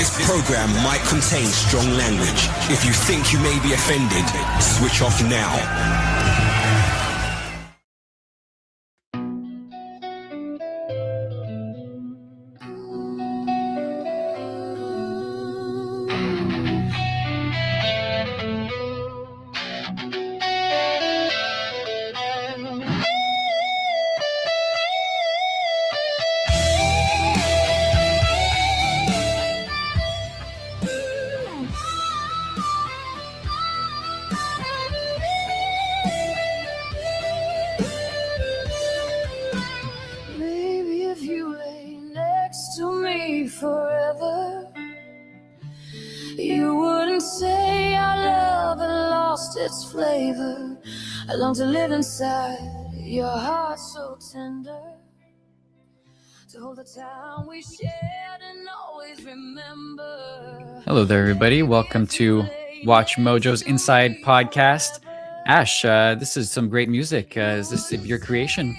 This program might contain strong language. If you think you may be offended, switch off now. Its flavor. I long to live inside your heart so tender, to hold the time we shared and always remember. Hello there, everybody. Welcome to Watch Mojo's Inside Podcast. Ash, this is some great music. Is this your creation?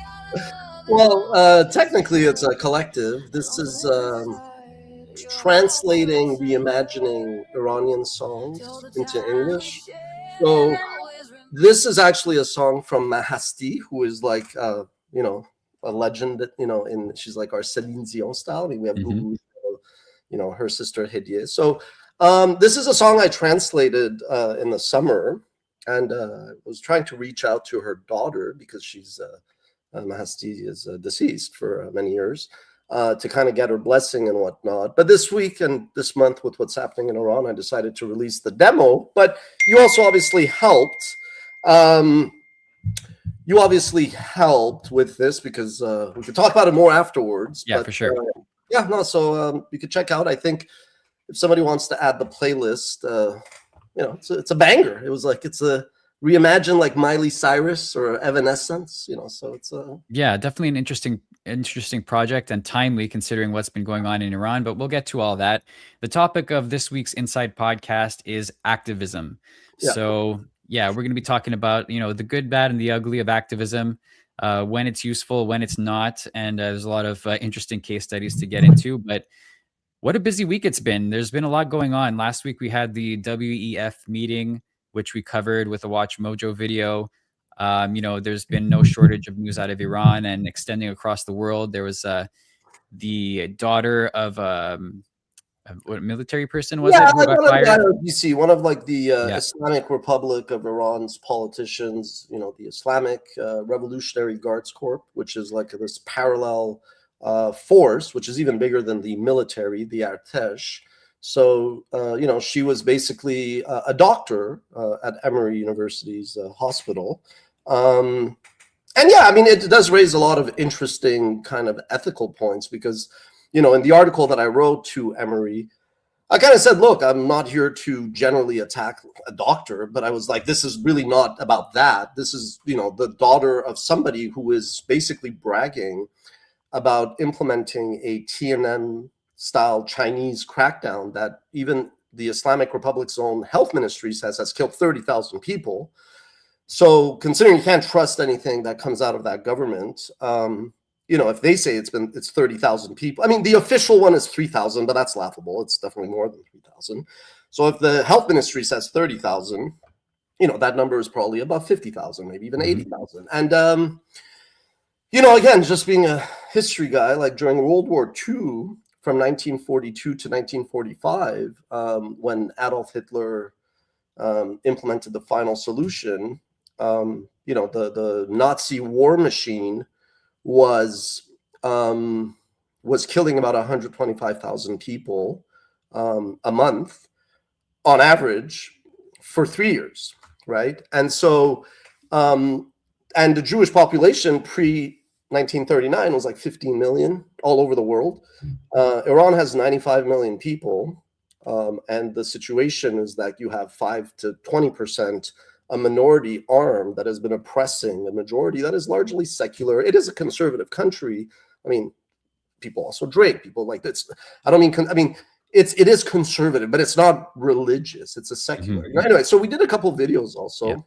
Well, technically it's a collective. This is translating, reimagining Iranian songs into English. So this is actually a song from Mahasti, who is like, a legend, she's like our Céline Dion style. I mean, we have Gugu, her sister Hediye. So this is a song I translated in the summer, and was trying to reach out to her daughter because she's, Mahasti is deceased for many years. To kind of get her blessing and whatnot. But this week and this month with what's happening in Iran, I decided to release the demo. But you also obviously helped. You obviously helped with this because we could talk about it more afterwards. Yeah, but, for sure. So you could check out. I think if somebody wants to add the playlist, it's a banger. It was like it's a reimagine like Miley Cyrus or Evanescence, so it's definitely an interesting project and timely considering what's been going on in Iran, but we'll get to all that. The topic of this week's Inside Podcast is activism. Yeah. So we're going to be talking about, the good, bad, and the ugly of activism, when it's useful, when it's not. And there's a lot of interesting case studies to get into, but what a busy week it's been. There's been a lot going on. Last week we had the WEF meeting, which we covered with a Watch Mojo video. There's been no shortage of news out of Iran and extending across the world. There was the daughter of what military person was it? Who got fired? One of like the Islamic Republic of Iran's politicians, the Islamic Revolutionary Guards Corps, which is like this parallel force, which is even bigger than the military, the Artesh. So, she was basically a doctor at Emory University's hospital. It does raise a lot of interesting kind of ethical points because, in the article that I wrote to Emory, I kind of said, look, I'm not here to generally attack a doctor, but I was like, this is really not about that. This is, the daughter of somebody who is basically bragging about implementing a TNM style Chinese crackdown that even the Islamic Republic's own health ministry says has killed 30,000 people. So considering you can't trust anything that comes out of that government, if they say it's 30,000 people, I mean, the official one is 3,000, but that's laughable. It's definitely more than 3,000. So if the health ministry says 30,000, that number is probably about 50,000, maybe even 80,000. And, again, just being a history guy, like during World War II, from 1942 to 1945, when Adolf Hitler implemented the final solution, the Nazi war machine was killing about 125,000 people a month on average for 3 years, right? And so, and the Jewish population pre-1939 was like 15 million all over the world. Iran has 95 million people, and the situation is that you have 5 to 20% a minority arm that has been oppressing a majority that is largely secular. It is a conservative country. I mean, people also drink. People like this. It is conservative, but it's not religious. It's a secular. Anyway, so we did a couple videos also.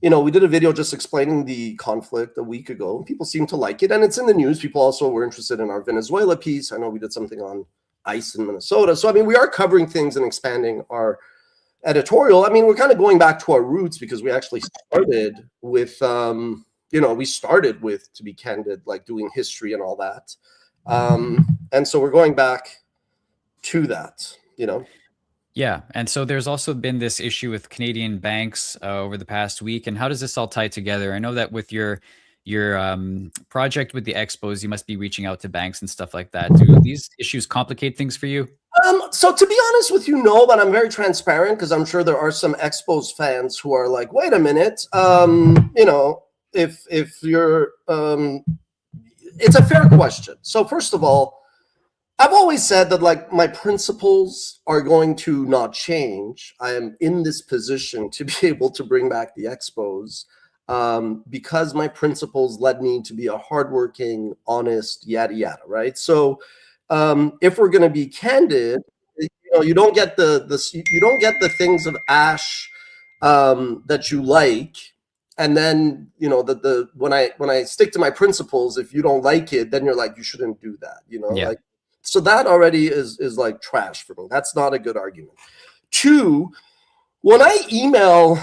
We did a video just explaining the conflict a week ago. People seem to like it, and it's in the news. People also were interested in our Venezuela piece. I know we did something on ICE in Minnesota. So, I mean, we are covering things and expanding our editorial. I mean, we're kind of going back to our roots because we actually started with, we started with, to be candid, like doing history and all that. And so we're going back to that, Yeah. And so there's also been this issue with Canadian banks over the past week. And how does this all tie together? I know that with your project with the expos, you must be reaching out to banks and stuff like that. Do these issues complicate things for you? So to be honest with you, no, but I'm very transparent because I'm sure there are some Expos fans who are like, wait a minute, if you're, it's a fair question. So first of all, I've always said that like my principles are going to not change. I am in this position to be able to bring back the Expos because my principles led me to be a hardworking, honest, yada yada, right? So if we're going to be candid, you don't get the things of Ash that you like, and then when I stick to my principles, if you don't like it, then you're like, you shouldn't do that, Yeah. like. So that already is like trash for me. That's not a good argument. Two, when I email,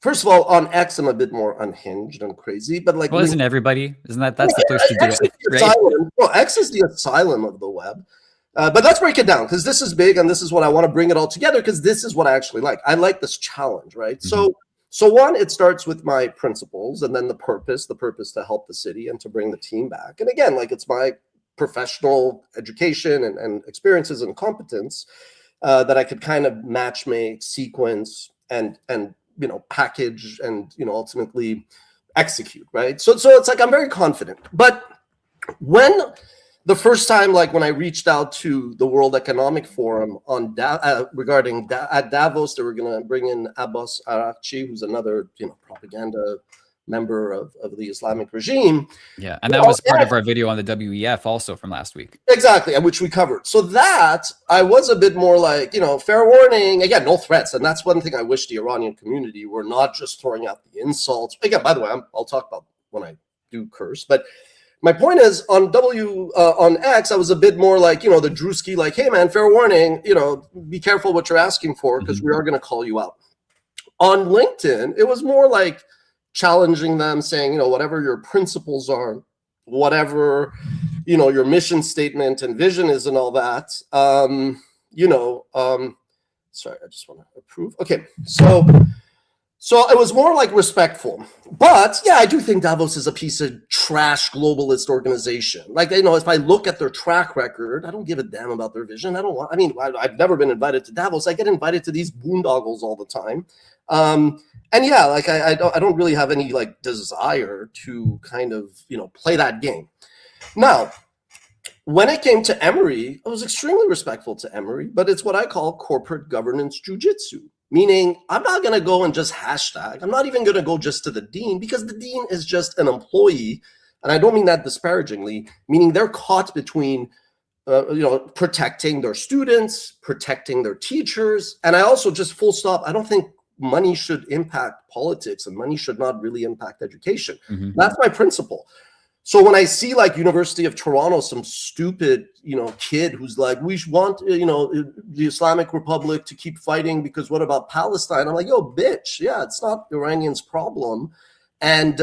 first of all, on X, I'm a bit more unhinged and crazy, but like, well, isn't everybody? Isn't that's the place to do it? Right? Well, X is the asylum of the web. But let's break it down because this is big and this is what I want to bring it all together because this is what I actually like. I like this challenge, right? Mm-hmm. So one, it starts with my principles and then the purpose to help the city and to bring the team back. And again, like it's my professional education and experiences and competence that I could kind of match make, sequence, and package and ultimately execute, right? So it's like I'm very confident. But when the first time, like when I reached out to the World Economic Forum on regarding at Davos, they were going to bring in Abbas Araghchi, who's another propaganda member of the Islamic regime. Yeah, and that was part of our video on the WEF also from last week. Exactly, which we covered. So that I was a bit more like, fair warning. Again, no threats. And that's one thing I wish the Iranian community were not just throwing out the insults. Again, by the way, I'll talk about when I do curse. But my point is on X, I was a bit more like, the Drewski, like, hey man, fair warning, be careful what you're asking for because we are going to call you out. On LinkedIn, it was more like challenging them, saying, whatever your principles are, whatever, your mission statement and vision is and all that, sorry, I just want to approve. Okay, so it was more like respectful. But yeah, I do think Davos is a piece of trash globalist organization. Like, if I look at their track record, I don't give a damn about their vision. I've never been invited to Davos. I get invited to these boondoggles all the time. And yeah, like I don't really have any like desire to kind of, play that game. Now, when it came to Emory, I was extremely respectful to Emory, but it's what I call corporate governance jujitsu. Meaning, I'm not going to go and just hashtag. I'm not even going to go just to the dean because the dean is just an employee. And I don't mean that disparagingly, meaning they're caught between, protecting their students, protecting their teachers. And I also just full stop. I don't think money should impact politics and money should not really impact education. Mm-hmm. That's my principle. So when I see like University of Toronto, some stupid, kid who's like, we want, the Islamic Republic to keep fighting because what about Palestine? I'm like, yo, bitch. Yeah, it's not the Iranians' problem. And,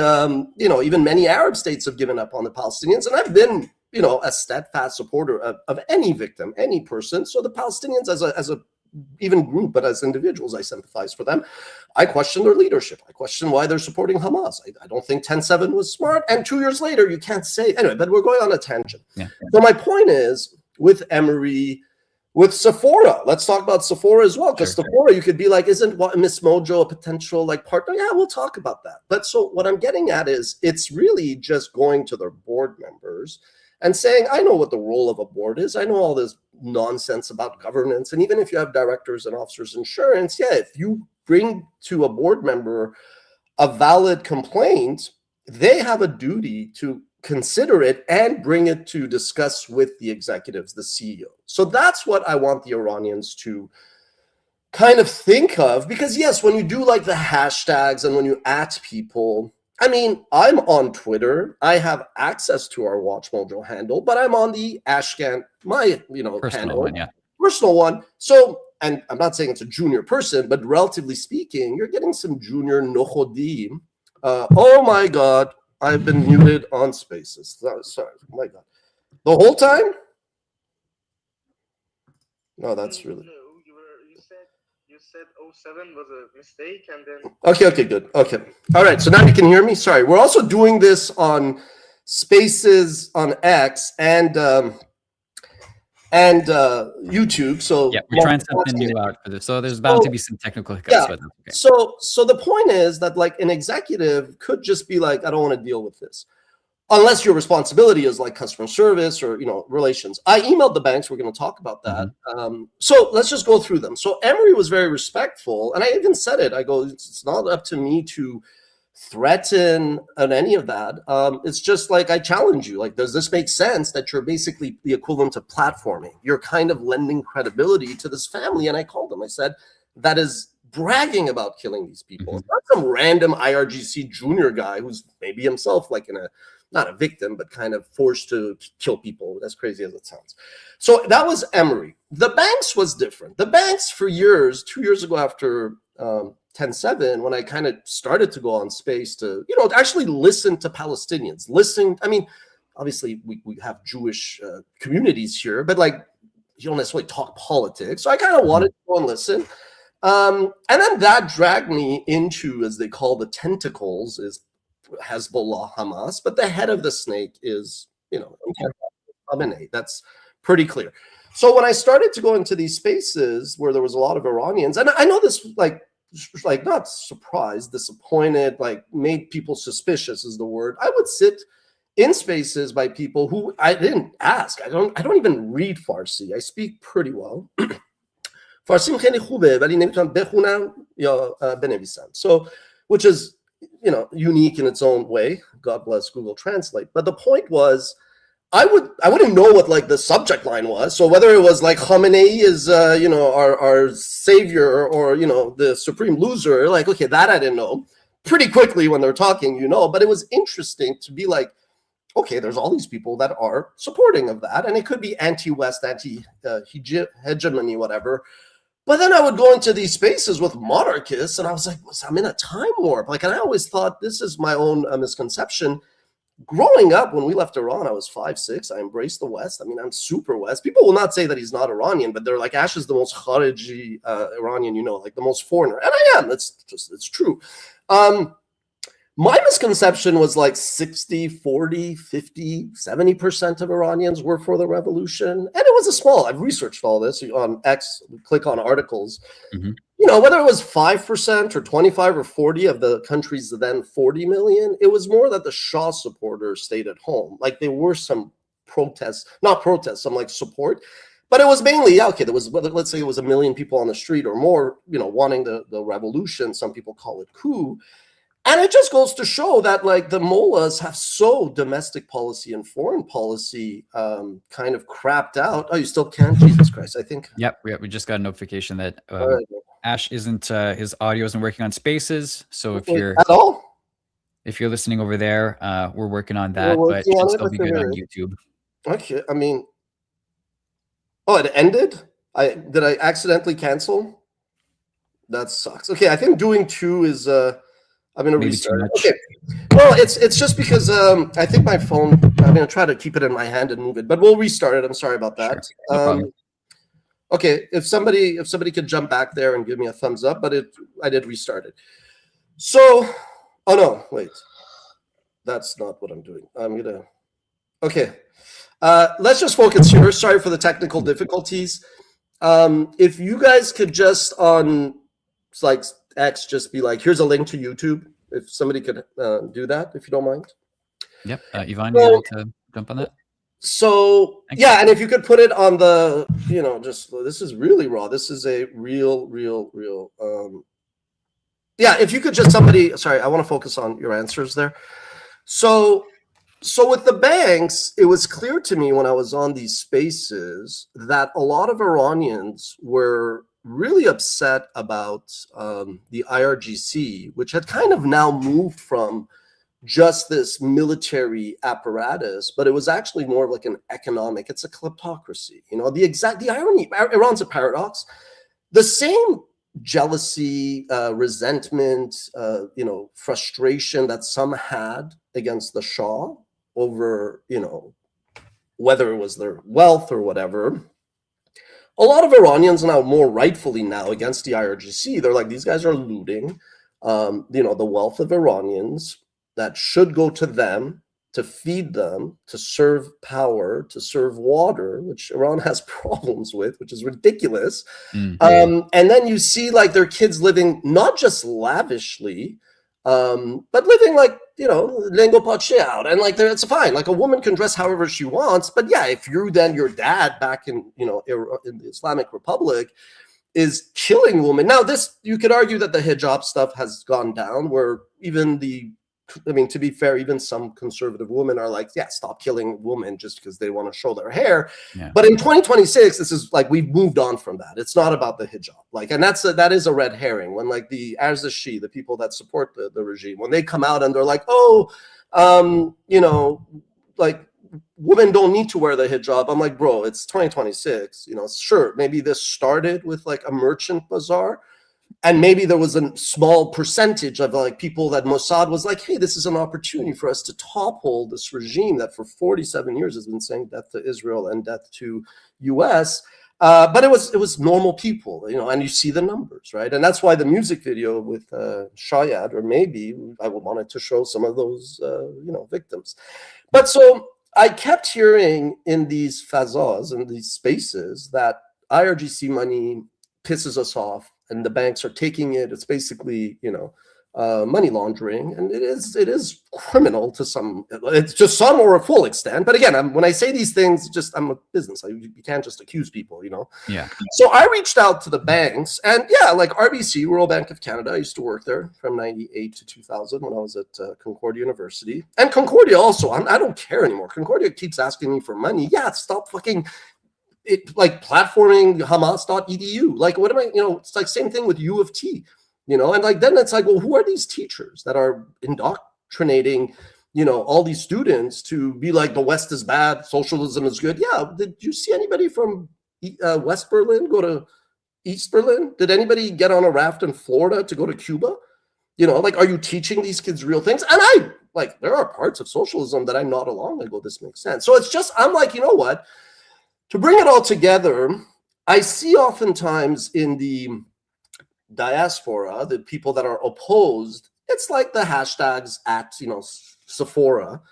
even many Arab states have given up on the Palestinians. And I've been, a steadfast supporter of any victim, any person. So the Palestinians as a even group, but as individuals, I sympathize for them. I question their leadership. I question why they're supporting Hamas. I don't think 10-7 was smart. And 2 years later, you can't say, anyway, but we're going on a tangent. Yeah. So my point is, with Emory, with Sephora, let's talk about Sephora as well, because Sephora, you could be like, isn't Miss Mojo a potential like partner? Yeah, we'll talk about that. But so what I'm getting at is, it's really just going to their board members and saying, I know what the role of a board is. I know all this nonsense about governance. And even if you have directors and officers insurance, yeah, if you bring to a board member a valid complaint, they have a duty to consider it and bring it to discuss with the executives, the CEO. So that's what I want the Iranians to kind of think of. Because yes, when you do like the hashtags and when you at people, I mean, I'm on Twitter. I have access to our WatchMojo handle, but I'm on the Ashkan, my Personal handle, one, yeah. personal one. So, and I'm not saying it's a junior person, but relatively speaking, you're getting some junior nochodim. Oh my God, I've been muted on Spaces. Sorry, oh my God, the whole time. No, that's really. You said 07 was a mistake, and then. Okay, good. Okay, all right. So now you can hear me. Sorry, we're also doing this on Spaces on X and YouTube. So yeah, we're trying something new out for this. So there's bound to be some technical hiccups. Yeah. But okay. So the point is that like an executive could just be like, I don't want to deal with this. Unless your responsibility is like customer service or relations. I emailed the banks. We're going to talk about that. So let's just go through them. So Emory was very respectful, and I even said it. I go, it's not up to me to threaten on any of that. It's just like I challenge you. Like, does this make sense that you're basically the equivalent of platforming? You're kind of lending credibility to this family. And I called them. I said that is bragging about killing these people. It's not some random IRGC junior guy who's maybe himself like not a victim, but kind of forced to kill people, as crazy as it sounds. So that was Emory. The banks was different. The banks for years, 2 years ago after 10/7, when I kind of started to go on Space to, actually listen to Palestinians. I mean, obviously we have Jewish communities here, but like, you don't necessarily talk politics. So I kind of wanted to go and listen. And then that dragged me into, as they call the tentacles, is Hezbollah, Hamas, but the head of the snake is, Khamenei. That's pretty clear. So when I started to go into these spaces where there was a lot of Iranians, and I know this like not surprised, disappointed, like made people suspicious is the word. I would sit in spaces by people who I didn't ask. I don't even read Farsi. I speak pretty well. فارسی خیلی خوبه ولی نمیتونم بخونم یا بنویسم. So, which is unique in its own way. God bless Google Translate. But the point was, I wouldn't know what like the subject line was. So whether it was like Khamenei is our savior or the supreme loser, like okay, that I didn't know. Pretty quickly when they're talking, but it was interesting to be like, okay, there's all these people that are supporting of that, and it could be anti-West, anti-hegemony, whatever. But then I would go into these spaces with monarchists, and I was like, I'm in a time warp. Like, and I always thought this is my own misconception. Growing up, when we left Iran, I was 5'6". I embraced the West. I mean, I'm super West. People will not say that he's not Iranian, but they're like, Ash is the most Khariji Iranian, like the most foreigner. And I am. It's true. My misconception was like 60, 40, 50, 70% of Iranians were for the revolution. And it was I've researched all this on X, click on articles. Whether it was 5% or 25 or 40 of the country's then 40 million, it was more that the Shah supporters stayed at home. Like there were some some like support. But it was mainly, okay, there was, let's say it was 1 million people on the street or more, wanting the revolution. Some people call it coup. And it just goes to show that like the mullahs have so domestic policy and foreign policy kind of crapped out. Oh, you still can? Jesus Christ, I think. Yep, we just got a notification that Ash isn't, his audio isn't working on Spaces. So if you're listening over there, we're working on that, but it should still be good on YouTube. Okay, I mean, it ended? Did I accidentally cancel? That sucks. Okay, I think doing 2 is... I'm going to restart it. Okay. Well, it's just because I think my phone, I'm going to try to keep it in my hand and move it, but we'll restart it. I'm sorry about that. Sure. No problem. Okay. If somebody could jump back there and give me a thumbs up, but I did restart it. So, oh no, wait. That's not what I'm doing. Okay. Let's just focus here. Sorry for the technical difficulties. If you guys could just on like X just be like, here's a link to YouTube. If somebody could do that, if you don't mind. Yep. Yvonne, you able to jump on that? So Thanks. Yeah, and if you could put it on the, just this is really raw. This is a real. Yeah, if you could just sorry, I want to focus on your answers there. So with the banks, it was clear to me when I was on these spaces that a lot of Iranians were really upset about the IRGC, which had kind of now moved from just this military apparatus, but it was actually more of like an economic, it's a kleptocracy. You know, the irony, Iran's a paradox. The same jealousy, resentment, you know, frustration that some had against the Shah over, you know, whether it was their wealth or whatever. A lot of Iranians now, more rightfully now, against the IRGC, they're like, these guys are looting, you know, the wealth of Iranians that should go to them, to feed them, to serve power, to serve water, which Iran has problems with, which is ridiculous. And then you see like their kids living not just lavishly, but living like, you know, lingo pache out, and like it's fine. Like a woman can dress however she wants, but yeah, if you're then your dad back in, you know, in the Islamic Republic is killing women. Now this, you could argue that the hijab stuff has gone down, where even I mean, to be fair, even some conservative women are like, yeah, stop killing women just because they want to show their hair. Yeah. But in 2026, this is like, we've moved on from that. It's not about the hijab. Like, and that is a red herring. When like the Arzashi, the people that support the regime, when they come out and they're like, oh, you know, like women don't need to wear the hijab. I'm like, bro, it's 2026. You know, sure, maybe this started with like a merchant bazaar. And maybe there was a small percentage of like people that Mossad was like, hey, this is an opportunity for us to topple this regime that for 47 years has been saying death to Israel and death to US. But it was normal people, you know, and you see the numbers, right? And that's why the music video with Shayad, or maybe I wanted to show some of those, you know, victims. But so I kept hearing in these fazas, in these spaces, that IRGC money pisses us off, and the banks are taking it. It's basically, you know, money laundering, and it is criminal to some. It's just some or a full extent. But again, when I say these things, just I'm a business. You can't just accuse people, you know. Yeah. So I reached out to the banks, and yeah, like RBC, Royal Bank of Canada. I used to work there from '98 to 2000 when I was at Concordia University, and Concordia also. I don't care anymore. Concordia keeps asking me for money. Yeah, stop fucking. It like platforming Hamas.edu. Like, what am I, you know, it's like same thing with U of T, you know, and like then it's like, well, who are these teachers that are indoctrinating, you know, all these students to be like the West is bad, socialism is good? Yeah. Did you see anybody from West Berlin go to East Berlin? Did anybody get on a raft in Florida to go to Cuba? You know, like, are you teaching these kids real things? And I like, there are parts of socialism that I'm not along. I go, this makes sense. So it's just, I'm like, you know what? To bring it all together, I see oftentimes in the diaspora, the people that are opposed, it's like the hashtags at, you know, Sephora.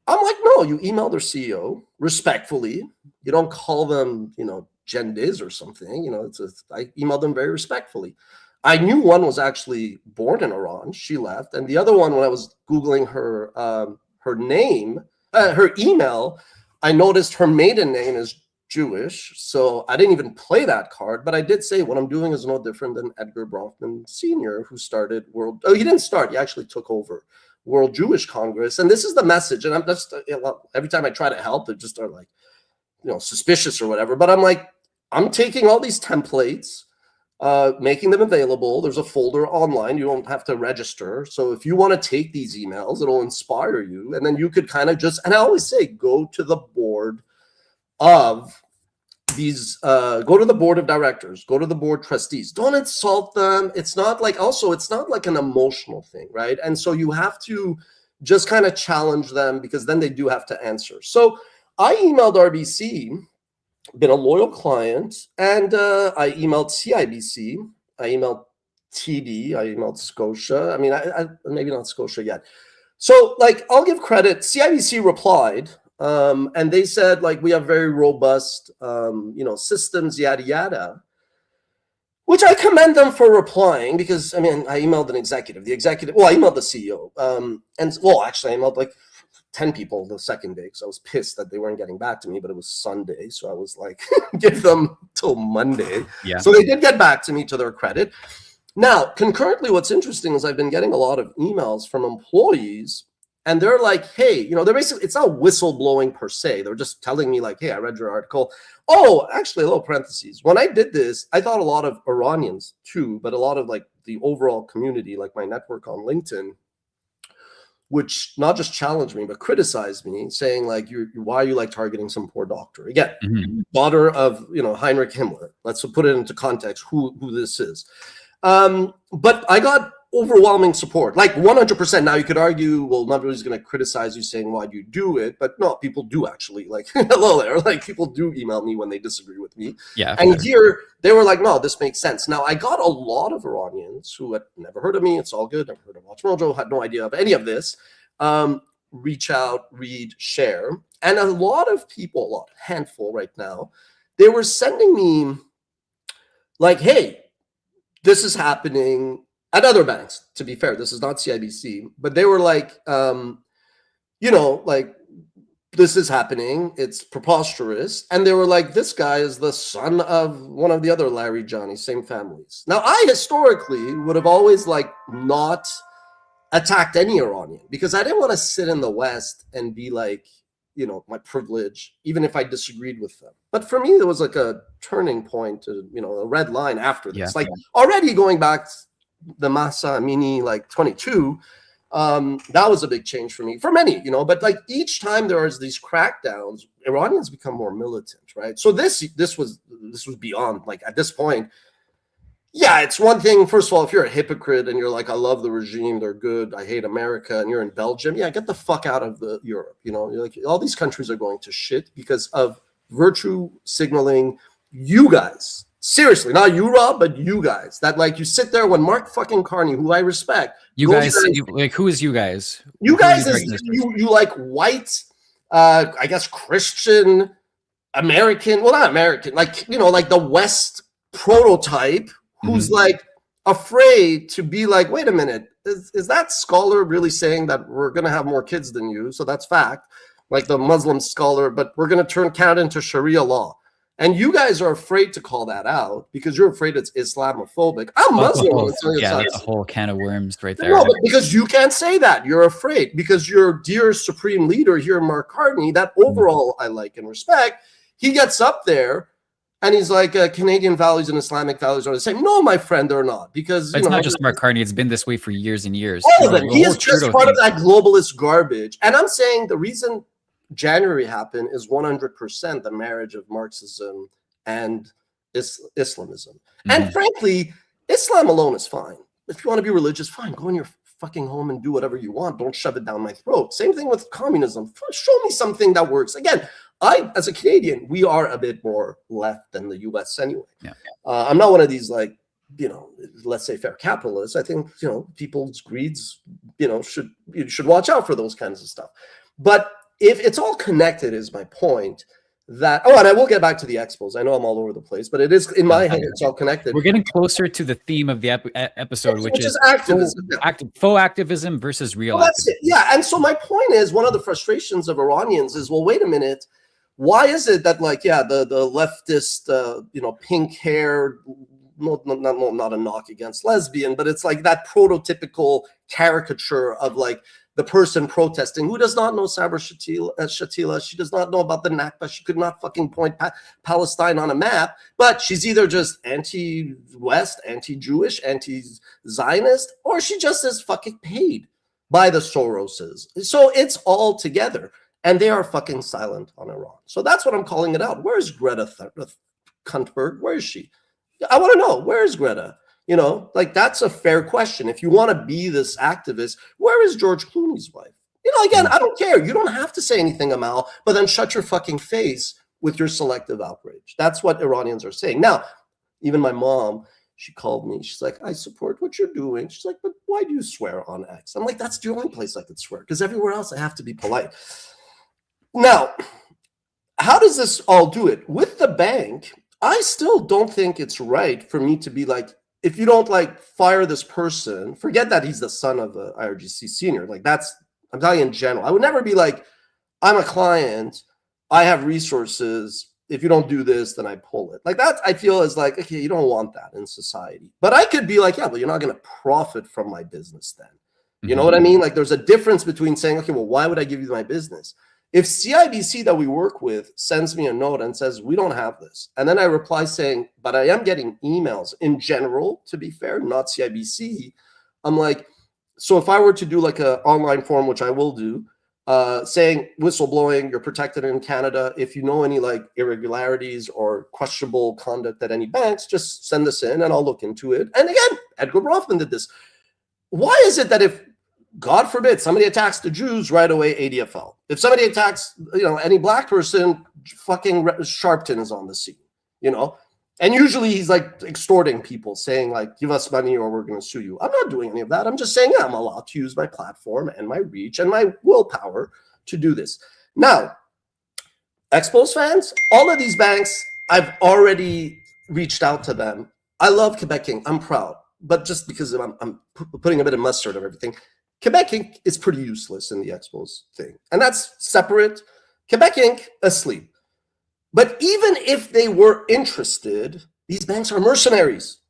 I'm like, no, you email their CEO respectfully. You don't call them, you know, Gendiz or something. You know, I emailed them very respectfully. I knew one was actually born in Iran. She left. And the other one, when I was Googling her name, her email, I noticed her maiden name is Jewish, so I didn't even play that card, but I did say what I'm doing is no different than Edgar Bronfman Sr., who started he didn't start, he actually took over World Jewish Congress, and this is the message, and I'm just, every time I try to help, they just are like, you know, suspicious or whatever, but I'm like, I'm taking all these templates, making them available. There's a folder online, you don't have to register, so if you want to take these emails, it'll inspire you, and then you could kind of just, and I always say, go to the board of these, go to the board of directors, go to the board trustees, don't insult them. It's not like, also, it's not like an emotional thing, right? And so you have to just kind of challenge them, because then they do have to answer. So I emailed RBC, been a loyal client, and I emailed CIBC, I emailed TD, I emailed Scotia. I mean, I maybe not Scotia yet. So like, I'll give credit, CIBC replied, and they said, like, we have very robust, you know, systems, yada, yada, which I commend them for replying, because, I mean, I emailed an executive, I emailed the CEO, and, well, actually, I emailed like 10 people the second day, because I was pissed that they weren't getting back to me, but it was Sunday, so I was like, give them till Monday. Yeah. So they did get back to me, to their credit. Now, concurrently, what's interesting is I've been getting a lot of emails from employees, and they're like, hey, you know, they're basically, it's not whistleblowing per se. They're just telling me like, hey, I read your article. Oh, actually, a little parentheses. When I did this, I thought a lot of Iranians too, but a lot of like the overall community, like my network on LinkedIn, which not just challenged me, but criticized me, saying like, why are you like targeting some poor doctor? Again, daughter of, Heinrich Himmler. Let's put it into context who this is. But I got overwhelming support, like 100%. Now you could argue, well, nobody's going to criticize you saying, why do you do it? But no, people do actually, like, hello there. Like, people do email me when they disagree with me. Yeah. And here they were like, no, this makes sense. Now I got a lot of Iranians who had never heard of me. It's all good. Never heard of WatchMojo, had no idea of any of this. Reach out, read, share. And a lot of people, handful right now, they were sending me like, hey, this is happening at other banks. To be fair, this is not CIBC, but they were like, like, this is happening. It's preposterous. And they were like, this guy is the son of one of the other Larry Johnny, same families. Now, I historically would have always like not attacked any Iranian because I didn't want to sit in the West and be like, my privilege, even if I disagreed with them. But for me, there was like a turning point, a red line after this. Like already going back the Mahsa Amini, like 22, that was a big change for me, for many, but like each time there is these crackdowns, Iranians become more militant, right? So this was beyond, like, at this point, yeah, it's one thing, first of all, if you're a hypocrite and you're like, I love the regime, they're good, I hate America, and you're in Belgium, yeah, get the fuck out of Europe, you're like, all these countries are going to shit because of virtue signaling. You guys, seriously, not you, Rob, but you guys, that like, you sit there when Mark fucking Carney, who I respect, like, who is you guys? You guys is you like white, I guess Christian American, well, not American, like, like the West prototype, who's like afraid to be like, wait a minute, is that scholar really saying that we're going to have more kids than you? So that's fact, like the Muslim scholar, but we're going to turn Canada into Sharia law. And you guys are afraid to call that out because you're afraid it's Islamophobic. I'm Muslim. That's a whole can of worms right there. No, but because you can't say that. You're afraid because your dear supreme leader here, Mark Carney, that overall I like and respect, he gets up there and he's like, Canadian values and Islamic values are the same. No, my friend, they're not. Because it's not just Mark Carney. It's been this way for years and years. All of them. He is just part of that globalist garbage. And I'm saying the reason January happened is 100% the marriage of Marxism and Islamism. And frankly, Islam alone is fine. If you want to be religious, fine. Go in your fucking home and do whatever you want. Don't shove it down my throat. Same thing with communism. Show me something that works. Again, as a Canadian, we are a bit more left than the US anyway. Yeah. I'm not one of these like, let's say fair capitalists. I think, people's greeds, you should watch out for those kinds of stuff. But if it's all connected is my point. And I will get back to the expos. I know I'm all over the place, but it is in my head. It's all connected. We're getting closer to the theme of the episode, which is activism. Faux activism versus real activism. Yeah, and so my point is, one of the frustrations of Iranians is, well, wait a minute, why is it that like, the leftist, pink hair, not a knock against lesbian, but it's like that prototypical caricature of like the person protesting who does not know Sabra Shatila. She does not know about the Nakba. She could not fucking point Palestine on a map, but she's either just anti-West, anti-Jewish, anti-Zionist, or she just is fucking paid by the Soroses. So it's all together, and they are fucking silent on Iran. So that's what I'm calling it out. Where's Greta Thunberg? Where is she? I want to know, where is Greta? Like, that's a fair question. If you want to be this activist, where is George Clooney's wife? Again, I don't care. You don't have to say anything, Amal, but then shut your fucking face with your selective outrage. That's what Iranians are saying. Now, even my mom, she called me. She's like, I support what you're doing. She's like, but why do you swear on X? I'm like, that's the only place I could swear, because everywhere else I have to be polite. Now, how does this all do it? With the bank, I still don't think it's right for me to be like, if you don't like fire this person, forget that he's the son of the IRGC senior. Like, I'm telling you in general. I would never be like, I'm a client, I have resources. If you don't do this, then I pull it. Like, that I feel is like, okay, you don't want that in society. But I could be like, yeah, but you're not going to profit from my business then. You know what I mean? Like, there's a difference between saying, okay, well, why would I give you my business? If CIBC that we work with sends me a note and says, we don't have this, and then I reply saying, but I am getting emails in general, to be fair, not CIBC, I'm like, So if I were to do like an online form, which I will do, saying whistleblowing, you're protected in Canada. If you know any like irregularities or questionable conduct at any banks, just send this in and I'll look into it. And again, Edgar Bronfman did this. Why is it that if, God forbid, somebody attacks the Jews, right away ADFL? If somebody attacks, any black person, fucking Sharpton is on the scene, And usually he's like extorting people, saying like, give us money or we're going to sue you. I'm not doing any of that. I'm just saying I'm allowed to use my platform and my reach and my willpower to do this. Now, Expos fans, all of these banks, I've already reached out to them. I love Quebec Inc. I'm proud. But just because I'm putting a bit of mustard on everything, Quebec Inc. is pretty useless in the Expos thing. And that's separate. Quebec Inc. asleep. But even if they were interested, these banks are mercenaries.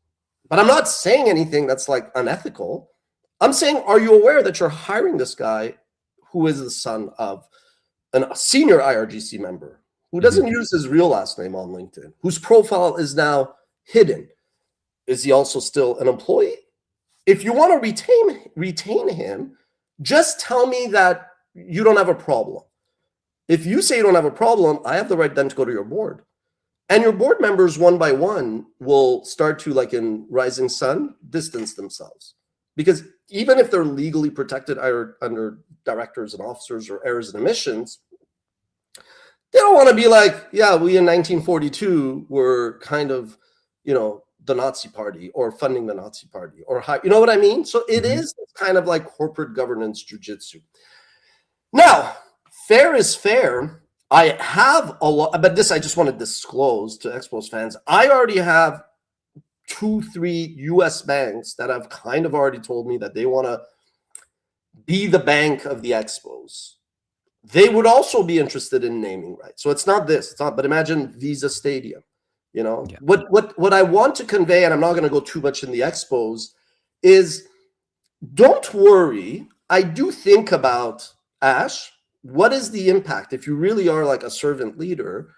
But I'm not saying anything that's like unethical. I'm saying, are you aware that you're hiring this guy who is the son of a senior IRGC member who doesn't use his real last name on LinkedIn, whose profile is now hidden? Is he also still an employee? If you want to retain him, just tell me that you don't have a problem. If you say you don't have a problem, I have the right then to go to your board. And your board members, one by one, will start to, like in Rising Sun, distance themselves. Because even if they're legally protected under directors and officers or errors and omissions, they don't want to be like, yeah, we in 1942 were kind of, the Nazi party or funding the Nazi party or you know what I mean? So it is kind of like corporate governance jujitsu. Now, fair is fair. I have a lot, but this I just want to disclose to Expos fans. I already have 2-3 US banks that have kind of already told me that they want to be the bank of the Expos. They would also be interested in naming rights. So it's not this, but imagine Visa Stadium. What I want to convey, and I'm not going to go too much in the Expos, is don't worry. I do think about, Ash, what is the impact? If you really are like a servant leader,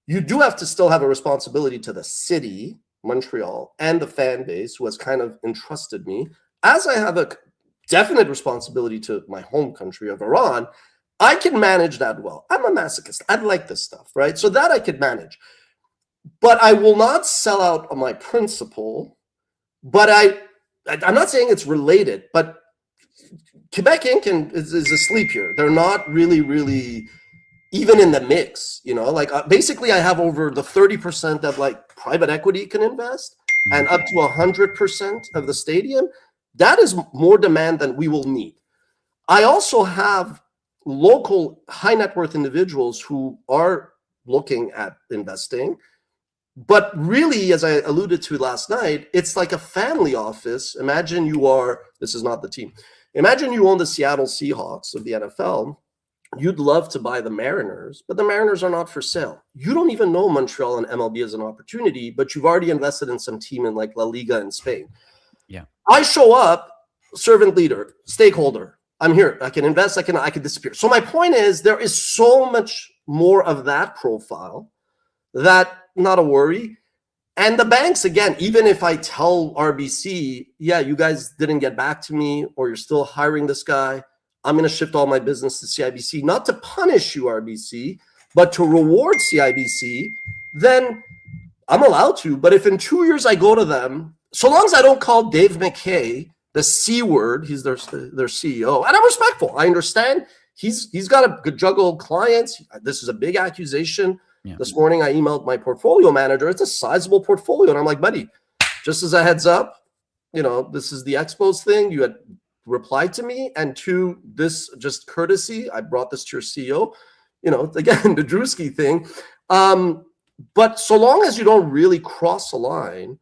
you do have to still have a responsibility to the city, Montreal, and the fan base who has kind of entrusted me, as I have a definite responsibility to my home country of Iran. I can manage that well. I'm a masochist. I like this stuff, right? So that I could manage. But I will not sell out on my principle. But I'm not saying it's related, but Quebec Inc. is asleep here. They're not really even in the mix, basically I have over the 30% that like private equity can invest and up to 100% of the stadium. That is more demand than we will need. I also have local high net worth individuals who are looking at investing. But really, as I alluded to last night, it's like a family office. Imagine this is not the team. Imagine you own the Seattle Seahawks of the NFL. You'd love to buy the Mariners, but the Mariners are not for sale. You don't even know Montreal and MLB as an opportunity, but you've already invested in some team in like La Liga in Spain. Yeah. I show up, servant leader, stakeholder. I'm here. I can invest. I can disappear. So my point is there is so much more of that profile that not a worry. And the banks, again, even if I tell RBC, yeah, you guys didn't get back to me or you're still hiring this guy, I'm going to shift all my business to CIBC, not to punish you, RBC, but to reward CIBC, then I'm allowed to. But if in 2 years I go to them, so long as I don't call Dave McKay the C word, he's their CEO, and I'm respectful. I understand he's got a good juggle of clients. This is a big accusation. Yeah. This morning I emailed my portfolio manager. It's a sizable portfolio. And I'm like, buddy, just as a heads up, this is the Expos thing. You had replied to me. And two, this just courtesy, I brought this to your CEO, again, the Drewski thing. But so long as you don't really cross a line,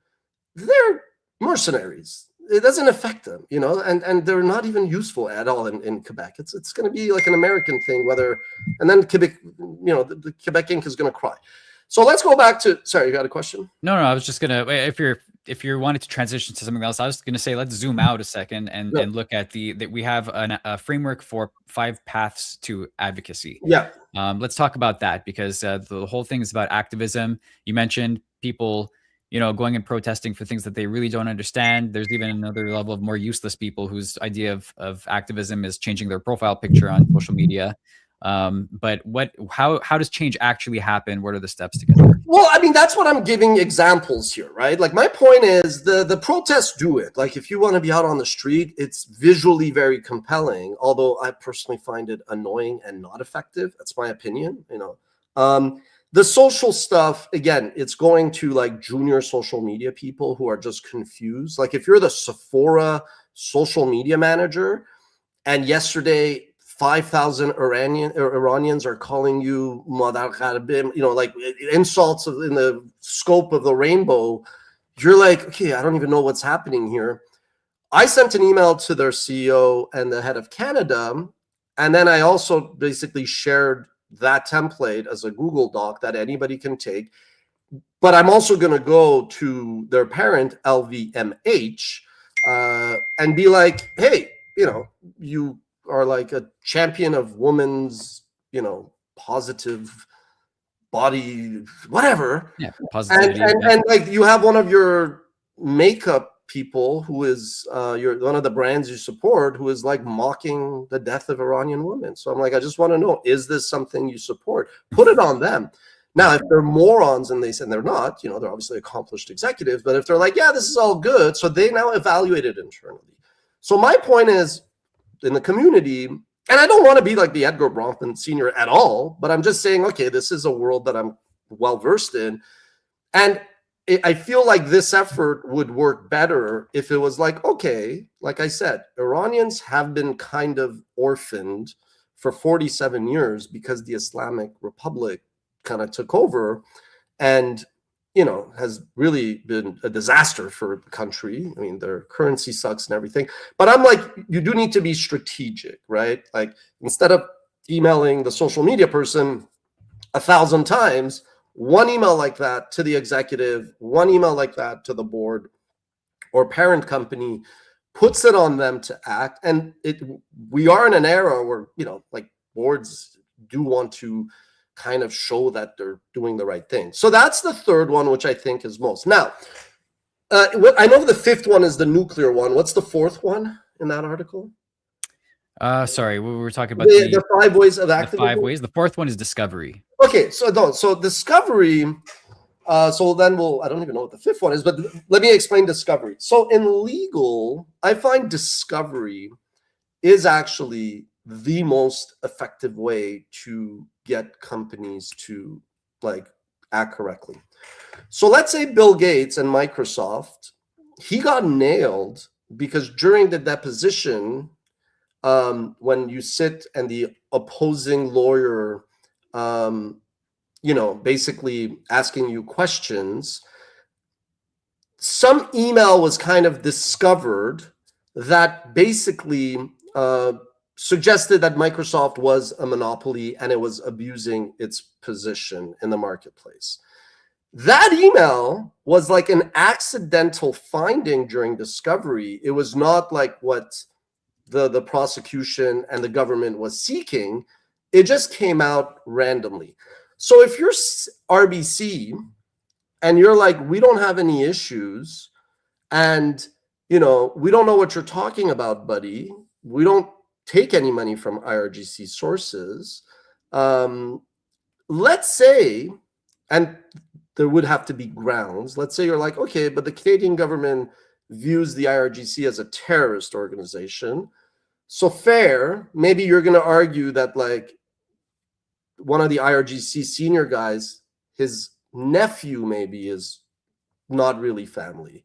they're mercenaries. It doesn't affect them, and they're not even useful at all in Quebec. It's going to be like an American thing, and then Quebec, the Quebec Inc. is going to cry. So let's go back to, sorry, you got a question? No, I was just going to, if you wanted to transition to something else, I was going to say, let's zoom out a second and look at that we have a framework for 5 paths to advocacy. Yeah. Let's talk about that because the whole thing is about activism. You mentioned people going and protesting for things that they really don't understand. There's even another level of more useless people whose idea of activism is changing their profile picture on social media. But how does change actually happen? What are the steps to get there? Well, I mean, that's what I'm giving examples here, right? Like, my point is the protests do it. Like, if you want to be out on the street, it's visually very compelling, although I personally find it annoying and not effective. That's my opinion, The social stuff, again, it's going to like junior social media people who are just confused. Like, if you're the Sephora social media manager and yesterday 5,000 Iranians are calling you Madar Gharbim, like insults in the scope of the rainbow, you're like, okay, I don't even know what's happening here. I sent an email to their CEO and the head of Canada, and then I also basically shared that template as a Google Doc that anybody can take. But I'm also going to go to their parent, LVMH, and be like, hey, you are like a champion of women's, positive body, whatever. Yeah, positivity. And like, you have one of your makeup people who is one of the brands you support, who is like mocking the death of Iranian women. So I'm like, I just want to know, is this something you support? Put it on them. Now, if they're morons and they're not, they're obviously accomplished executives, but if they're like, yeah, this is all good, so they now evaluate it internally. So my point is, in the community, and I don't want to be like the Edgar Bronfman Sr. at all, but I'm just saying, okay, this is a world that I'm well versed in. And I feel like this effort would work better if it was like, okay, like I said, Iranians have been kind of orphaned for 47 years because the Islamic Republic kind of took over and, has really been a disaster for the country. I mean, their currency sucks and everything. But I'm like, you do need to be strategic, right? Like, instead of emailing the social media person 1,000 times, one email like that to the executive, one email like that to the board or parent company puts it on them to act. And we are in an era where, like, boards do want to kind of show that they're doing the right thing. So that's the third one, which I think is most. Now, I know the fifth one is the nuclear one. What's the fourth one in that article? Sorry, we were talking about the 5 ways of activism. The 5 ways. The fourth one is discovery. Okay, so discovery. So then I don't even know what the fifth one is, but let me explain discovery. So in legal, I find discovery is actually the most effective way to get companies to like act correctly. So let's say Bill Gates and Microsoft, he got nailed because during the deposition, when you sit and the opposing lawyer, basically asking you questions, some email was kind of discovered that basically suggested that Microsoft was a monopoly and it was abusing its position in the marketplace. That email was like an accidental finding during discovery. It was not like what the prosecution and the government was seeking. It just came out randomly. So if you're RBC and you're like, we don't have any issues and, we don't know what you're talking about, buddy. We don't take any money from IRGC sources. Let's say, and there would have to be grounds. Let's say you're like, okay, but the Canadian government views the IRGC as a terrorist organization. So fair, maybe you're going to argue that like one of the IRGC senior guys, his nephew maybe is not really family.